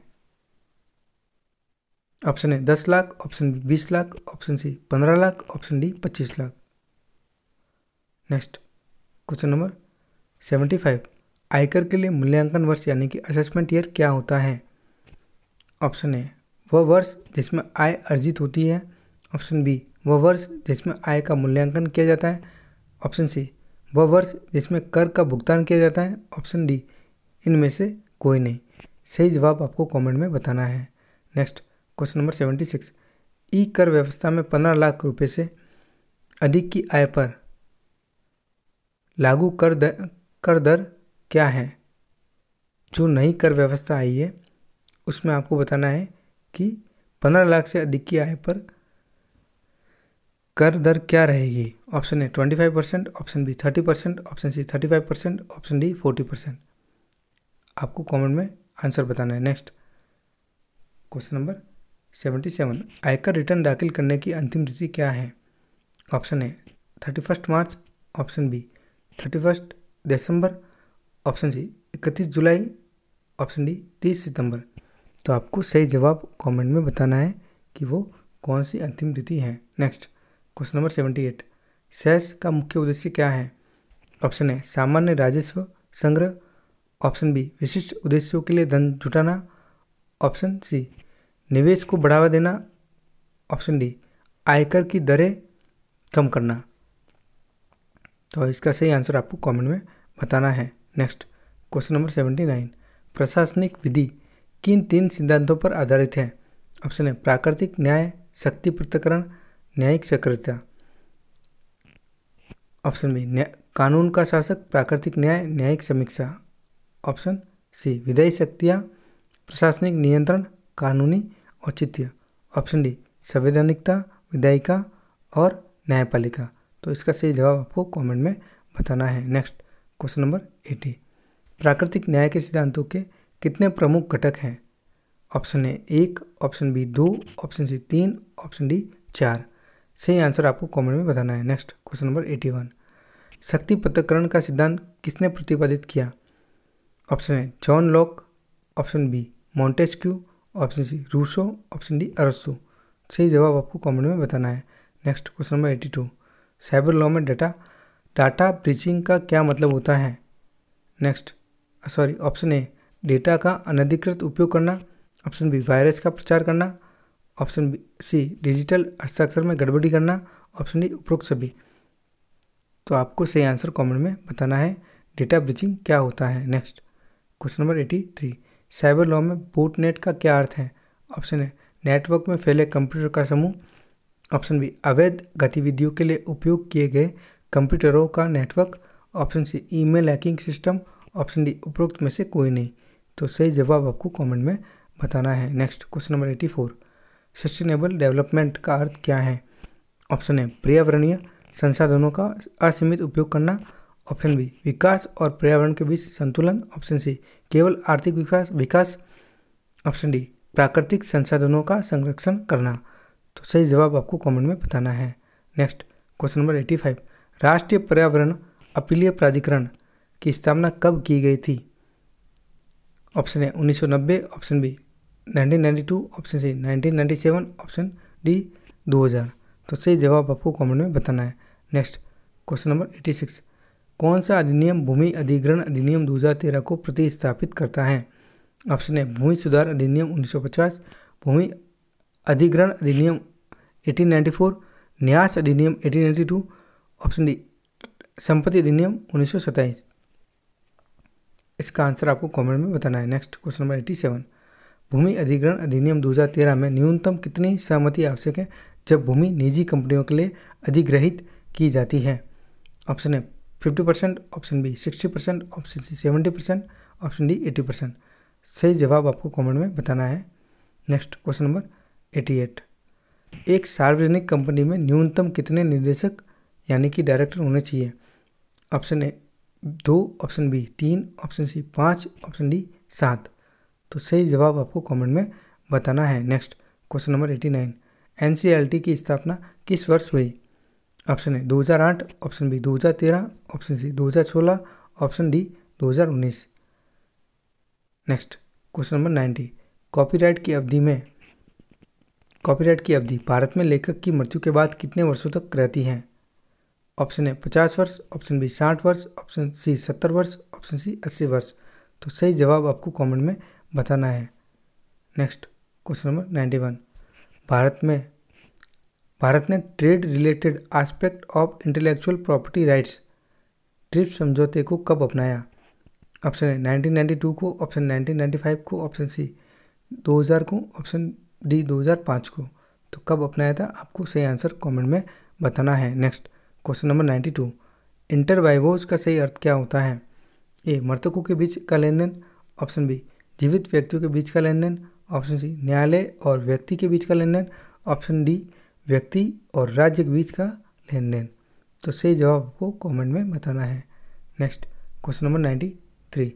Option A 10 lakh, option B 20 lakh, option C 15 lakh, option D 25 lakh. Next question number 75, आयकर के लिए मूल्यांकन वर्ष यानी कि असेसमेंट ईयर क्या होता है? ऑप्शन ए वह वर्ष जिसमें आय अर्जित होती है, ऑप्शन बी वह वर्ष जिसमें आय का मूल्यांकन किया जाता है, ऑप्शन सी वह वर्ष जिसमें कर का भुगतान किया जाता है, ऑप्शन डी इनमें से कोई नहीं। सही जवाब आपको कमेंट में बताना है। नेक्स्ट क्वेश्चन नंबर 76, ई कर व्यवस्था में 15 लाख रुपए से अधिक की आय पर लागू कर दर क्या है? जो नई कर व्यवस्था आई है उसमें आपको बताना है कि 15 लाख से अधिक की आय पर कर दर क्या रहेगी। Option A 25%, option B 30%, option C 35%, option D 40%। आपको कमेंट में आंसर बताना है। नेक्स्ट क्वेश्चन नंबर 77, आयकर रिटर्न दाखिल करने की अंतिम तिथि क्या है? Option A 31 March, option B 31 दिसंबर, ऑप्शन सी 31 जुलाई, ऑप्शन डी 30 सितंबर। तो आपको सही जवाब कमेंट में बताना है कि वो कौन सी अंतिम तिथि है। नेक्स्ट क्वेश्चन नंबर 78, सेस का मुख्य उद्देश्य क्या है? ऑप्शन ए सामान्य राजस्व संग्रह, ऑप्शन बी विशिष्ट उद्देश्यों के लिए धन जुटाना, ऑप्शन सी निवेश को बढ़ावा देना, ऑप्शन डी आयकर की दरें कम करना। तो इसका सही आंसर आपको कमेंट में बताना है। नेक्स्ट क्वेश्चन नंबर 79, प्रशासनिक विधि किन 3 सिद्धांतों पर आधारित है? ऑप्शन ए प्राकृतिक न्याय, शक्ति पृथक्करण, न्यायिक सक्रियता, ऑप्शन बी कानून का शासक, प्राकृतिक न्याय, न्यायिक समीक्षा, ऑप्शन सी विधायी शक्तियाँ, प्रशासनिक नियंत्रण, कानूनी औचित्य, ऑप्शन डी संवैधानिकता, विधायिका और न्यायपालिका। तो इसका सही जवाब आपको कमेंट में बताना है। नेक्स्ट क्वेश्चन नंबर 80, प्राकृतिक न्याय के सिद्धांतों के कितने प्रमुख घटक हैं? Option A 1, option B 2, option C 3, option D 4। सही आंसर आपको कमेंट में बताना है। नेक्स्ट क्वेश्चन नंबर 81, शक्ति पृथक्करण का सिद्धांत किसने प्रतिपादित किया? Option A John Locke, option B Montesquieu, option C Rousseau, option D अरस्तु। सही जवाब आपको कमेंट में बताना है। Next question number 82, cyber law में डाटा ब्रीचिंग का क्या मतलब होता है? ऑप्शन ए डेटा का अनधिकृत उपयोग करना, ऑप्शन बी वायरस का प्रचार करना, ऑप्शन सी डिजिटल हस्ताक्षर में गड़बड़ी करना, ऑप्शन डी उपरोक्त सभी। तो आपको सही आंसर कमेंट में बताना है डेटा ब्रीचिंग क्या होता है। Next question number 83, cyber law में बॉटनेट का क्या अर्थ है? ऑप्शन ए नेटवर्क में फैले कंप्यूटर का समूह, ऑप्शन बी अवैध गतिविधियों के लिए उपयोग किए गए कंप्यूटरों का network, option C email hacking system, option D उपरोक्त में से कोई नहीं। तो सही जवाब आपको कमेंट में बताना है। Next question number 84, sustainable development का अर्थ क्या है? ऑप्शन ए पर्यावरणीय संसाधनों का असीमित उपयोग करना, ऑप्शन बी विकास और पर्यावरण के बीच संतुलन, ऑप्शन सी केवल आर्थिक विकास, ऑप्शन डी प्राकृतिक संसाधनों का संरक्षण करना। तो सही जवाब आपको कमेंट में बताना है। नेक्स्ट क्वेश्चन नंबर 85, राष्ट्रीय पर्यावरण अपीलीय प्राधिकरण की स्थापना कब की गई थी? Option A 1990, option B 1992, option C 1997, option D 2000। तो सही जवाब आपको कमेंट में बताना है। नेक्स्ट क्वेश्चन नंबर 86, कौन सा अधिनियम भूमि अधिग्रहण अधिनियम 2013 को प्रतिस्थापित करता है? ऑप्शन ए भूमि सुधार अधिनियम 1950, भूमि अधिग्रहण अधिनियम 1894, न्यास अधिनियम 1892, ऑप्शन डी संपत्ति अधिनियम 1927। इसका आंसर आपको कमेंट में बताना है। नेक्स्ट क्वेश्चन नंबर 87, भूमि अधिग्रहण अधिनियम 2013 में न्यूनतम कितनी सहमति आवश्यक है जब भूमि निजी कंपनियों के लिए अधिग्रहित की जाती है? Option A 50%, option B 60%, option C 70%, option D 80%। सही जवाब आपको कमेंट में बताना है। नेक्स्ट क्वेश्चन नंबर 88, एक सार्वजनिक कंपनी में न्यूनतम कितने निदेशक यानी कि डायरेक्टर होने चाहिए? Option A 2, option B 3, option C 5, option D 7। तो सही जवाब आपको कमेंट में बताना है। नेक्स्ट क्वेश्चन नंबर 89, NCLT की स्थापना किस वर्ष हुई? Option A 2008, option B 2013, option C 2016, option D 2019। Next question number 90, copyright की अवधि भारत में लेखक की मृत्यु के बाद कितने वर्षों तक रहती है? ऑप्शन ए 50 वर्ष, ऑप्शन बी 60 वर्ष, ऑप्शन सी 70 वर्ष, ऑप्शन सी 80 वर्ष। तो सही जवाब आपको कमेंट में बताना है। नेक्स्ट क्वेश्चन नंबर 91, भारत ने trade related aspect of intellectual property rights trips समझौते को कब अपनाया? ऑप्शन ए 1992 को, ऑप्शन 1995 को, ऑप्शन सी 2000 को, ऑप्शन डी 2005 को। तो कब अपनाया था आपको सही आंसर कमेंट में बताना है। नेक्स्ट क्वेश्चन नंबर 92, इंटरवाइवोज का सही अर्थ क्या होता है? ए मृतकों के बीच का लेन देन, ऑप्शन बी जीवित व्यक्तियों के बीच का लेन देन, ऑप्शन सी न्यायालय और व्यक्ति के बीच का लेन देन, ऑप्शन डी व्यक्ति और राज्य के बीच का लेन देन। तो सही जवाब आपको कमेंट में बताना है। नेक्स्ट क्वेश्चन नंबर 93,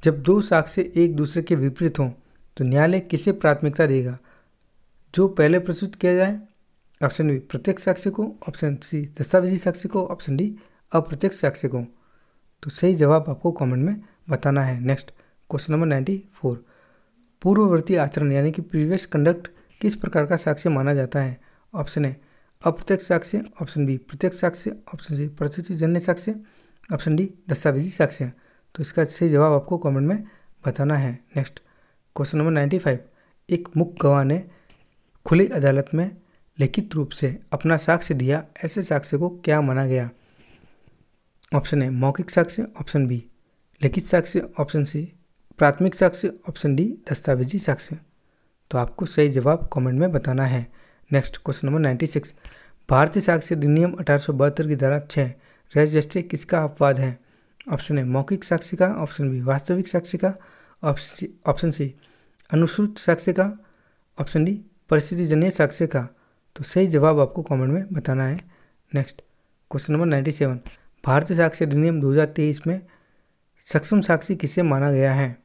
जब दो साक्ष्य एक दूसरे के विपरीत हों तो न्यायालय किसे प्राथमिकता देगा? जो पहले प्रस्तुत किया जाए, ऑप्शन बी प्रत्यक्ष साक्ष्य को, ऑप्शन सी दस्तावेजी साक्ष्य को, ऑप्शन डी अप्रत्यक्ष साक्ष्य को। तो सही जवाब आपको कमेंट में बताना है। नेक्स्ट क्वेश्चन नंबर 94, पूर्ववर्ती आचरण यानी कि प्रीवियस कंडक्ट किस प्रकार का साक्ष्य माना जाता है? ऑप्शन ए अप्रत्यक्ष साक्ष्य, ऑप्शन बी प्रत्यक्ष साक्ष्य, ऑप्शन सी परिस्थितिजन्य साक्ष्य, ऑप्शन डी दस्तावेजी साक्ष्य। तो इसका सही जवाब आपको कमेंट में बताना है। नेक्स्ट क्वेश्चन नंबर 95, एक मुख्य गवाह ने खुली अदालत में लिखित रूप से अपना साक्ष्य दिया, ऐसे साक्ष्य को क्या माना गया? ऑप्शन ए मौखिक साक्ष्य, ऑप्शन बी लिखित साक्ष्य, ऑप्शन सी प्राथमिक साक्ष्य, ऑप्शन डी दस्तावेजी साक्ष्य। तो आपको सही जवाब कमेंट में बताना है। नेक्स्ट क्वेश्चन नंबर 96, भारतीय साक्ष्य अधिनियम 1872 की धारा 6 रेजिस्ट्री किसका अपवाद है? ऑप्शन ए मौखिक साक्ष्य का, ऑप्शन बी वास्तविक साक्ष्य का, ऑप्शन सी अनुश्रुत साक्ष्य का, ऑप्शन डी परिस्थितिजन्य साक्ष्य का। तो सही जवाब आपको कमेंट में बताना है। नेक्स्ट क्वेश्चन नंबर 97, भारतीय साक्ष्य अधिनियम 2023 में सक्षम साक्षी किसे माना गया है?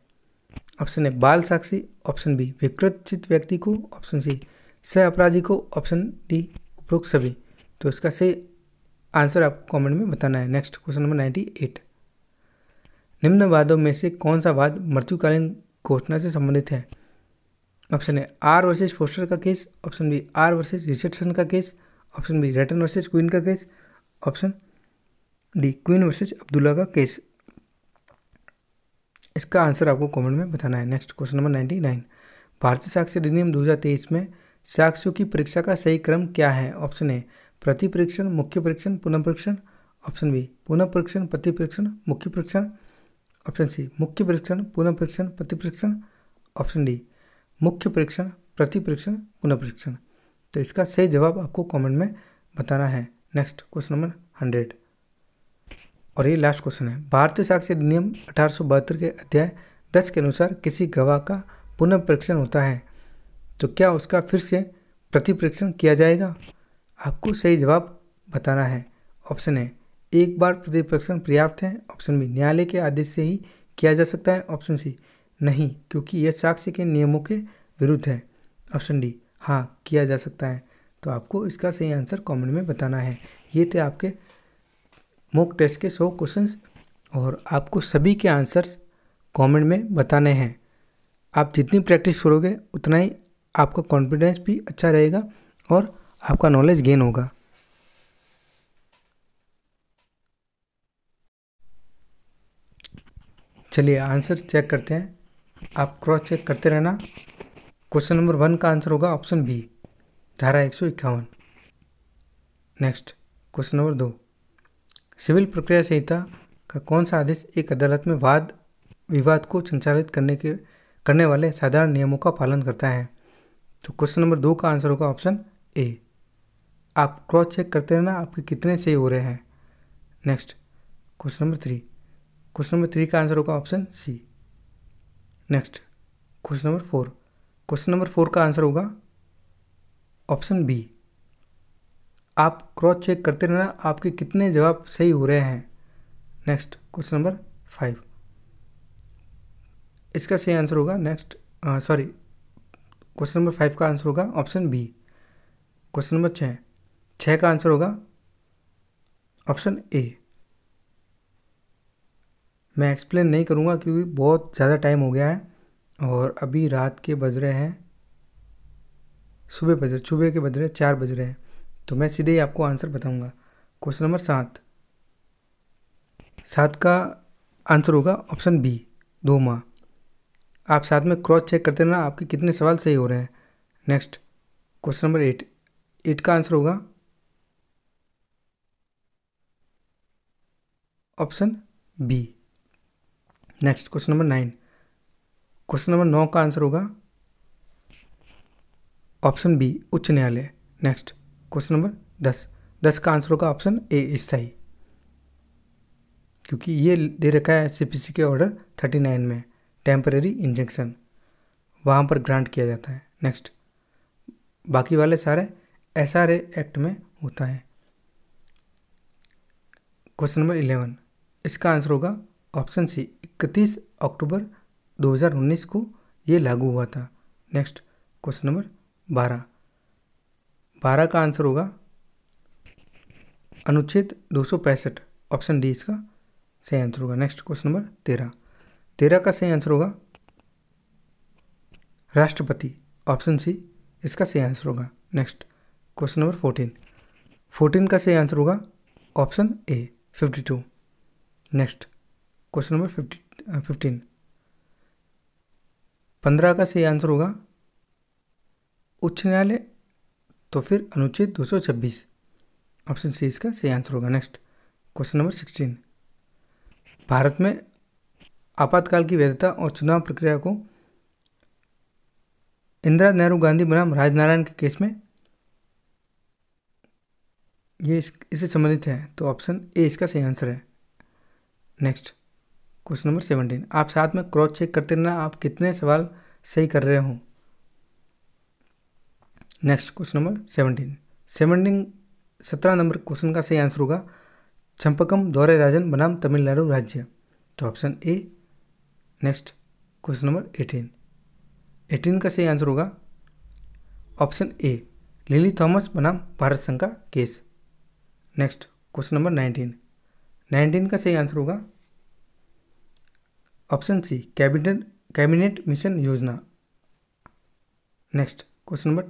ऑप्शन ए बाल साक्षी, ऑप्शन बी विकृत चित व्यक्ति को, ऑप्शन सी सह अपराधी को, ऑप्शन डी उपरोक्त सभी। तो इसका सही आंसर आपको कमेंट में बताना है। नेक्स्ट क्वेश्चन नंबर 98, निम्न वादों में से कौन सा वाद मृत्युकालीन घोषणा से संबंधित है? Option A R versus Foster का case, option B R versus Richardson का case, option B Ratten versus Queen का case, option D Queen versus Abdullah का केस। इसका आंसर आपको कमेंट में बताना है। नेक्स्ट क्वेश्चन नंबर 99, भारतीय साक्ष्य अधिनियम 2023 में साक्ष्यों की परीक्षा का सही क्रम क्या है? ऑप्शन ए प्रति परीक्षण, मुख्य परीक्षण, पुनः परीक्षण, ऑप्शन बी पुनः परीक्षण, प्रति परीक्षण, मुख्य परीक्षण, ऑप्शन सी मुख्य परीक्षण, पुनः परीक्षण, प्रति परीक्षण, ऑप्शन डी मुख्य परीक्षण, प्रति परीक्षण, पुनः परीक्षण। तो इसका सही जवाब आपको कमेंट में बताना है। नेक्स्ट क्वेश्चन नंबर 100, और ये लास्ट क्वेश्चन है। भारतीय साक्ष्य अधिनियम 1872 के अध्याय 10 के अनुसार किसी गवाह का पुनः परीक्षण होता है, तो क्या उसका फिर से प्रति परीक्षण किया जाएगा? आपको सही जवाब बताना है। ऑप्शन ए एक बार प्रति परीक्षण पर्याप्त है, ऑप्शन बी न्यायालय के आदेश से ही किया जा सकता है, ऑप्शन सी नहीं क्योंकि यह साक्ष्य के नियमों के विरुद्ध है, ऑप्शन डी हाँ किया जा सकता है। तो आपको इसका सही आंसर कमेंट में बताना है। ये थे आपके मॉक टेस्ट के 100 क्वेश्चंस और आपको सभी के आंसर्स कमेंट में बताने हैं। आप जितनी प्रैक्टिस करोगे उतना ही आपका कॉन्फिडेंस भी अच्छा रहेगा और आपका नॉलेज गेन होगा। चलिए आंसर चेक करते हैं, आप क्रॉस चेक करते रहना। क्वेश्चन नंबर 1 का आंसर होगा ऑप्शन बी धारा 151। नेक्स्ट क्वेश्चन नंबर 2, सिविल प्रक्रिया संहिता का कौन सा आदेश एक अदालत में वाद विवाद को संचालित करने वाले साधारण नियमों का पालन करता है? तो क्वेश्चन नंबर 2 का आंसर होगा ऑप्शन ए। आप क्रॉस चेक करते रहना आपके कितने सही हो रहे हैं। Next question number 3, question number 3 का आंसर होगा option C. Next question number 4, question number 4 का आंसर होगा ऑप्शन बी। आप क्रॉस चेक करते रहना आपके कितने जवाब सही हो रहे हैं। नेक्स्ट क्वेश्चन नंबर 5, इसका सही आंसर होगा क्वेश्चन नंबर 5 का आंसर होगा ऑप्शन बी। क्वेश्चन नंबर 6 का आंसर होगा ऑप्शन ए। मैं एक्सप्लेन नहीं करूँगा क्योंकि बहुत ज़्यादा टाइम हो गया है और अभी रात के बज रहे हैं सुबह के बज रहे 4 बज रहे हैं, तो मैं सीधे ही आपको आंसर बताऊंगा। क्वेश्चन नंबर 7 का आंसर होगा ऑप्शन बी 2 माह। आप साथ में क्रॉस चेक करते रहना आपके कितने सवाल सही हो रहे हैं। नेक्स्ट क्वेश्चन नंबर 8 का आंसर होगा option B. Next question number 9, question number 9 का आंसर होगा ऑप्शन बी उच्च न्यायालय। नेक्स्ट क्वेश्चन नंबर 10 का आंसर होगा ऑप्शन ए स्थायी, क्योंकि ये दे रखा है सीपीसी के ऑर्डर 39 में टेम्परेरी इंजंक्शन वहाँ पर ग्रांट किया जाता है। नेक्स्ट बाकी वाले सारे एसआरए एक्ट में होता है। क्वेश्चन नंबर 11, इसका आंसर होगा ऑप्शन सी 31 अक्टूबर 2019 को ये लागू हुआ था। नेक्स्ट क्वेश्चन नंबर 12 का आंसर होगा अनुच्छेद 265, ऑप्शन डी इसका सही आंसर होगा। नेक्स्ट क्वेश्चन नंबर 13 का सही आंसर होगा राष्ट्रपति, ऑप्शन सी इसका सही आंसर होगा। नेक्स्ट क्वेश्चन नंबर 14 का सही आंसर होगा ऑप्शन ए 52। नेक्स्ट क्वेश्चन नंबर 15 का सही आंसर होगा उच्च न्यायालय, तो फिर अनुच्छेद 226, ऑप्शन सी इसका सही आंसर होगा। नेक्स्ट क्वेश्चन नंबर 16, भारत में आपातकाल की वैधता और चुनाव प्रक्रिया को इंदिरा नेहरू गांधी बनाम राजनारायण के केस में ये इससे संबंधित है, तो ऑप्शन ए इसका सही आंसर है। नेक्स्ट क्वेश्चन नंबर 17, आप साथ में क्रॉस चेक करते रहना आप कितने सवाल सही कर रहे हो। Next question number 17 number question का सही आंसर होगा चंपकम दौरे राजन बनाम तमिलनाडु राज्य, तो option A. Next question number 18 का सही आंसर होगा ऑप्शन ए, लिली थॉमस बनाम भारत संघ का केस। नेक्स्ट क्वेश्चन नंबर 19 का सही आंसर होगा ऑप्शन सी, कैबिनेट मिशन योजना। नेक्स्ट क्वेश्चन नंबर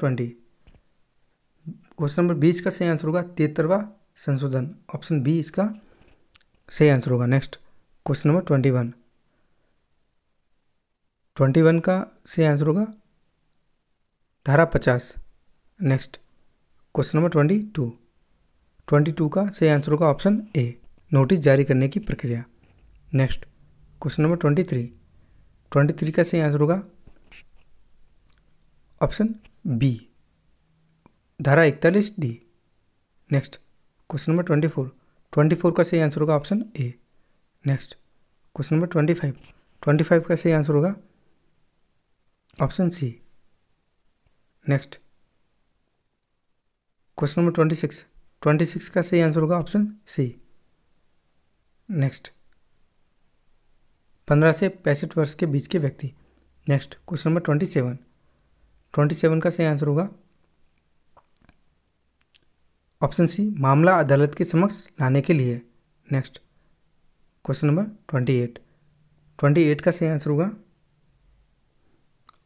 20 का सही आंसर होगा 73वां संशोधन, ऑप्शन बी इसका सही आंसर होगा। नेक्स्ट क्वेश्चन नंबर 21 का सही आंसर होगा धारा 50। नेक्स्ट क्वेश्चन नंबर 22 का सही आंसर होगा ऑप्शन ए, नोटिस जारी करने की प्रक्रिया। नेक्स्ट क्वेश्चन नंबर 23 का सही आंसर होगा ऑप्शन बी, धारा 41D। नेक्स्ट क्वेश्चन नंबर 24 का सही आंसर होगा option A. Next question number 25 का सही आंसर होगा option C. Next question number 26 का सही आंसर होगा ऑप्शन सी। नेक्स्ट 15 से 65 वर्ष के बीच के व्यक्ति। नेक्स्ट क्वेश्चन नंबर 27 का सही आंसर होगा ऑप्शन सी, मामला अदालत के समक्ष लाने के लिए। नेक्स्ट क्वेश्चन नंबर 28 का सही आंसर होगा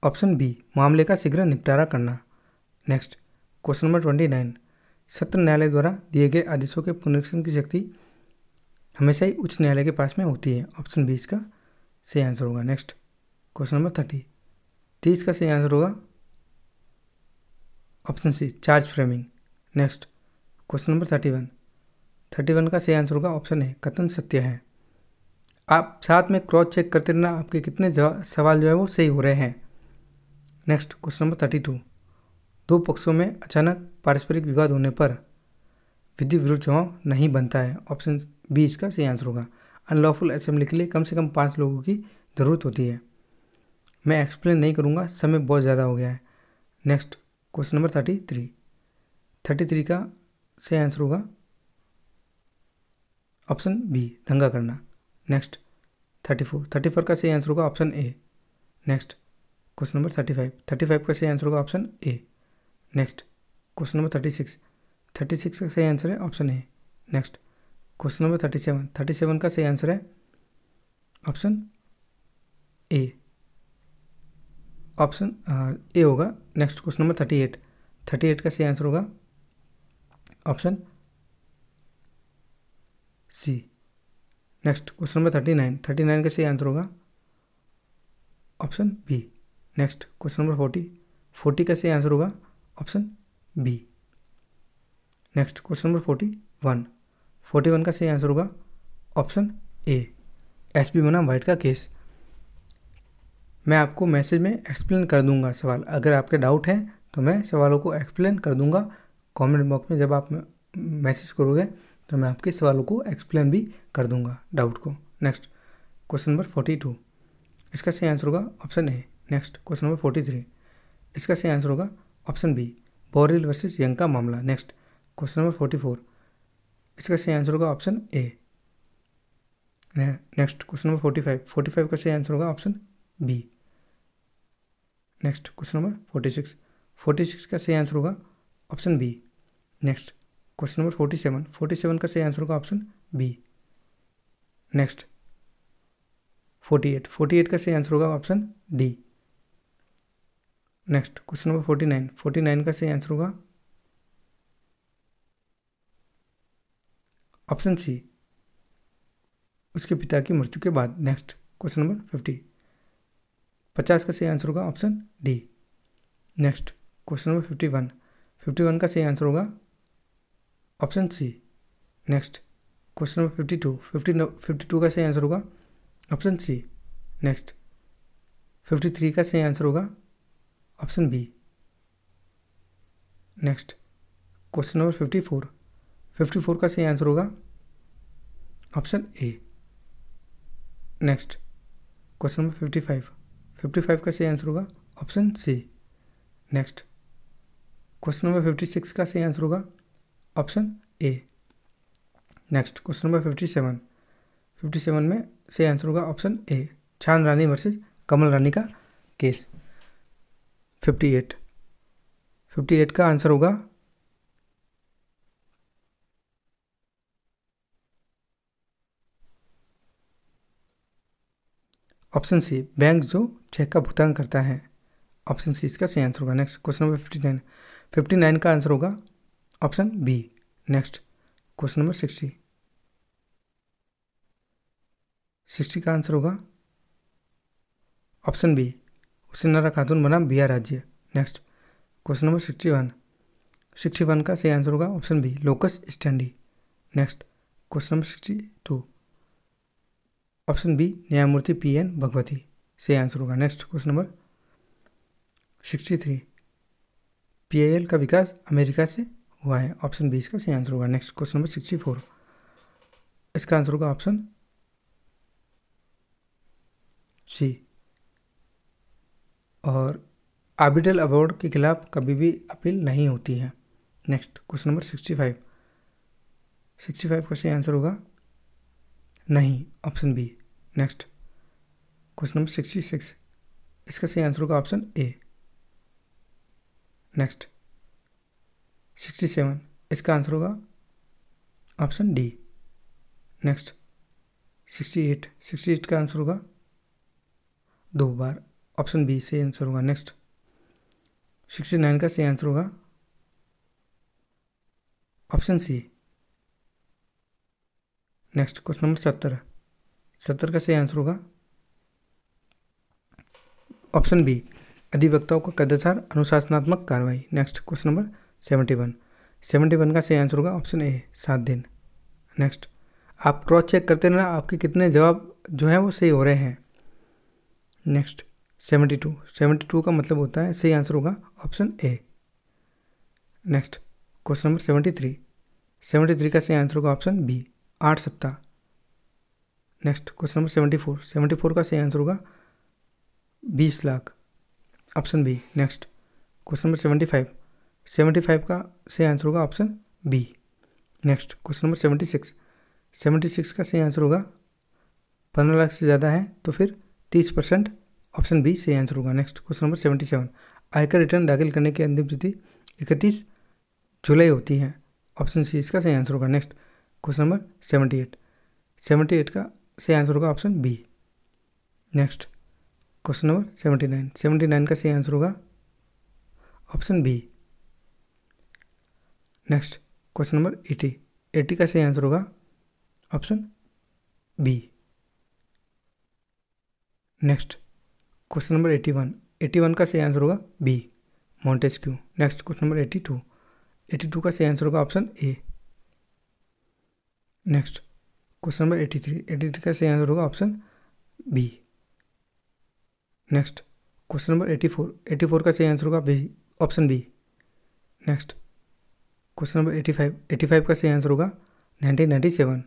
ऑप्शन बी, मामले का शीघ्र निपटारा करना। नेक्स्ट क्वेश्चन नंबर 29, सत्र न्यायालय द्वारा दिए गए आदेशों के पुनरीक्षण की शक्ति हमेशा ही उच्च न्यायालय के पास में होती है, ऑप्शन बी इसका सही आंसर होगा। नेक्स्ट क्वेश्चन नंबर 30 का सही आंसर होगा option C, charge framing. Next question number 31 का सही आंसर होगा ऑप्शन ए, कथन सत्य है। आप साथ में क्रॉस चेक करते रहना आपके कितने सवाल जो है वो सही हो रहे हैं। नेक्स्ट क्वेश्चन नंबर 32, दो पक्षों में अचानक पारस्परिक विवाद होने पर विधि विरुद्ध जवाब नहीं बनता है, ऑप्शन बी इसका सही आंसर होगा। अनलॉफुल असेंबली के लिए कम से कम 5 लोगों की ज़रूरत होती है। मैं एक्सप्लेन नहीं करूँगा, समय बहुत ज़्यादा हो गया है। नेक्स्ट क्वेश्चन नंबर 33 का सही आंसर होगा ऑप्शन बी, दंगा करना। नेक्स्ट 34 का सही आंसर होगा option A. Next question number 35 का सही आंसर होगा option A. Next question number 36 का सही आंसर है option A. Next question number 37 का सही आंसर है ऑप्शन ए, ऑप्शन ए होगा। नेक्स्ट क्वेश्चन नंबर 38 का सही आंसर होगा option C. Next question number 39 का सही आंसर होगा option B. Next question number 40 का सही आंसर होगा option B. Next question number 41 का सही आंसर होगा ऑप्शन ए, एसपी बनाम वाइट का केस। मैं आपको मैसेज में एक्सप्लेन कर दूंगा सवाल, अगर आपके डाउट हैं तो मैं सवालों को एक्सप्लेन कर दूंगा कमेंट बॉक्स में। जब आप मैसेज करोगे तो मैं आपके सवालों को एक्सप्लेन भी कर दूंगा डाउट को। नेक्स्ट क्वेश्चन नंबर 42, इसका सही आंसर होगा option A. Next question number 43, इसका सही आंसर होगा option B, Borel versus Young का मामला। नेक्स्ट क्वेश्चन नंबर 44, इसका सही आंसर होगा option A. Next question number 45 का सही आंसर होगा option B. Next question number 46 का सही आंसर होगा option B. Next question number 47 का सही आंसर होगा ऑप्शन बी। नेक्स्ट 48 का सही आंसर होगा option D. Next question number 49 का सही आंसर होगा ऑप्शन सी, उसके पिता की मृत्यु के बाद। नेक्स्ट क्वेश्चन नंबर 50 का सही आंसर होगा option D. Next question number 51 का सही आंसर होगा option C. Next question number 52 का सही आंसर होगा ऑप्शन सी। नेक्स्ट 53 का सही आंसर होगा option B. Next question number 54 का सही आंसर होगा option A. Next question number 55 का सही आंसर होगा option C. Next question number 56 का सही आंसर होगा option A. Next question number 57 में सही आंसर होगा ऑप्शन ए, छान रानी वर्सेस कमल रानी का केस। 58 का आंसर होगा ऑप्शन सी, बैंक जो चेक का भुगतान करता है। ऑप्शन सी इसका सही आंसर होगा। नेक्स्ट क्वेश्चन नंबर 59 का आंसर होगा option B. Next question number 60 का आंसर होगा ऑप्शन बी, हुसैन खातून बना बिहार राज्य। नेक्स्ट क्वेश्चन नंबर 61 का सही आंसर होगा option B, locus standi. Next question number 62 option B, न्यायमूर्ति PN भगवती सही आंसर होगा। नेक्स्ट क्वेश्चन नंबर 63 PIL का विकास अमेरिका से हुआ है। ऑप्शन बी इसका सही आंसर होगा। नेक्स्ट क्वेश्चन नंबर 64 इसका आंसर होगा ऑप्शन सी। और आर्बिट्रल अवार्ड के खिलाफ कभी भी अपील नहीं होती है। नेक्स्ट क्वेश्चन नंबर 65 का सही आंसर होगा नहीं, option B. Next question number 66 इसका सही आंसर होगा ऑप्शन ए। नेक्स्ट 67 इसका आंसर होगा ऑप्शन डी। नेक्स्ट 68 का आंसर होगा 2 बार, ऑप्शन बी सही आंसर होगा। नेक्स्ट 69 का सही आंसर होगा option C. Next question number 70 का सही आंसर होगा ऑप्शन बी, अधिवक्ताओं को कदाचार अनुशासनात्मक कार्रवाई। नेक्स्ट क्वेश्चन नंबर 71 का सही आंसर होगा ऑप्शन ए, 7 दिन। नेक्स्ट आप क्रॉस चेक करते रहना आपके कितने जवाब जो हैं वो सही हो रहे हैं। नेक्स्ट 72 का मतलब होता है सही आंसर होगा option A. Next question number 73 का सही आंसर होगा ऑप्शन बी, 8 सप्ताह। नेक्स्ट क्वेश्चन नंबर 74 का सही आंसर होगा 20 lakh, option B. Next question number 75 का सही आंसर होगा option B. Next question number 76 का सही आंसर होगा 15 लाख से ज़्यादा है तो फिर 30%, ऑप्शन बी सही आंसर होगा। नेक्स्ट क्वेश्चन नंबर 77 आयकर रिटर्न दाखिल करने की अंतिम तिथि 31 जुलाई होती है, ऑप्शन सी इसका सही आंसर होगा। नेक्स्ट क्वेश्चन नंबर 78 का सही आंसर होगा option B. Next question number 79 का सही आंसर होगा option B. Next question number 80 का सही आंसर होगा option B. Next question number 81 का सही आंसर होगा B, Montesquieu. Next question number 82 का सही आंसर होगा option A. Next question number 83 का सही आंसर होगा option B. Next question number 84 का सही आंसर होगा B, option B. Next question number 85 का सही आंसर होगा 1997,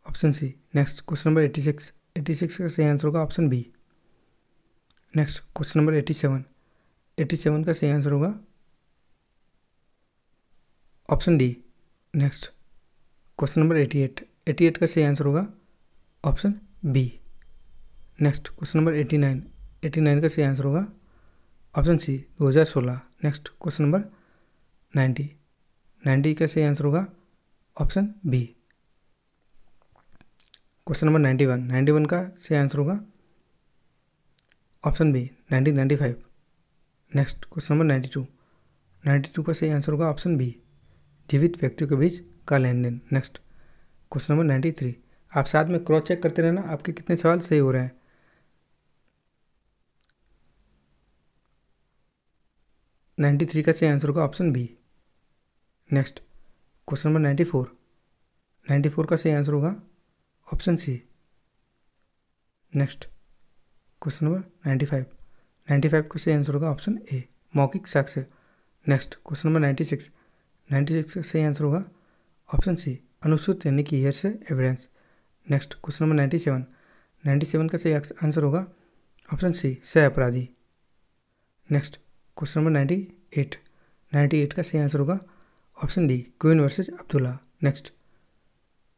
option C. Next question number 86 का सही आंसर होगा option B. Next question number 87 का सही आंसर होगा option D. Next question number 88 का सही आंसर होगा option B. Next question number 89 का सही आंसर होगा option C, 2016। Next question number 90 का सही आंसर होगा ऑप्शन बी। क्वेश्चन नंबर 91 का सही आंसर होगा option B, 1995। Next question number 92 का सही आंसर होगा ऑप्शन बी, जीवित व्यक्तियों के बीच का लेन देन। नेक्स्ट क्वेश्चन नंबर 93, आप साथ में क्रॉस चेक करते रहना आपके कितने सवाल सही हो रहे हैं। 93 का सही आंसर होगा option B. Next question number 94 का सही आंसर होगा option C. Next question number 95 का सही आंसर होगा ऑप्शन ए, मौखिक साक्ष्य। नेक्स्ट क्वेश्चन नंबर 96 का सही आंसर होगा ऑप्शन सी, अनुसूचित यानी कि हियर से एविडेंस। नेक्स्ट क्वेश्चन नंबर 97 का सही आंसर होगा ऑप्शन सी, सह अपराधी। नेक्स्ट क्वेश्चन नंबर 98 का सही आंसर होगा option D, queen versus Abdullah. Next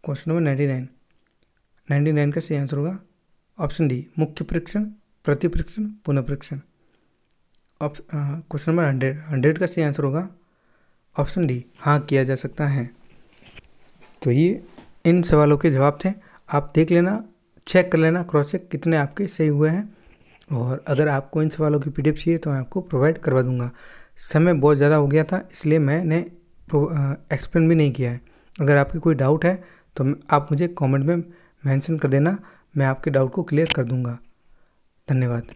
question number 99 का सही आंसर होगा ऑप्शन डी, मुख्य परीक्षण प्रतिपरीक्षण पुनः परीक्षण। क्वेश्चन नंबर 100 का सही आंसर होगा ऑप्शन डी, हाँ किया जा सकता है। तो ये इन सवालों के जवाब थे। आप देख लेना, चेक कर लेना, क्रॉस चेक कितने आपके सही हुए हैं। और अगर आपको इन सवालों की PDF चाहिए तो मैं आपको प्रोवाइड करवा दूंगा। समय बहुत ज़्यादा हो गया था इसलिए मैंने एक्सप्लेन भी नहीं किया है। अगर आपकी कोई डाउट है तो आप मुझे कमेंट में मेंशन कर देना, मैं आपके डाउट को क्लियर कर दूंगा। धन्यवाद।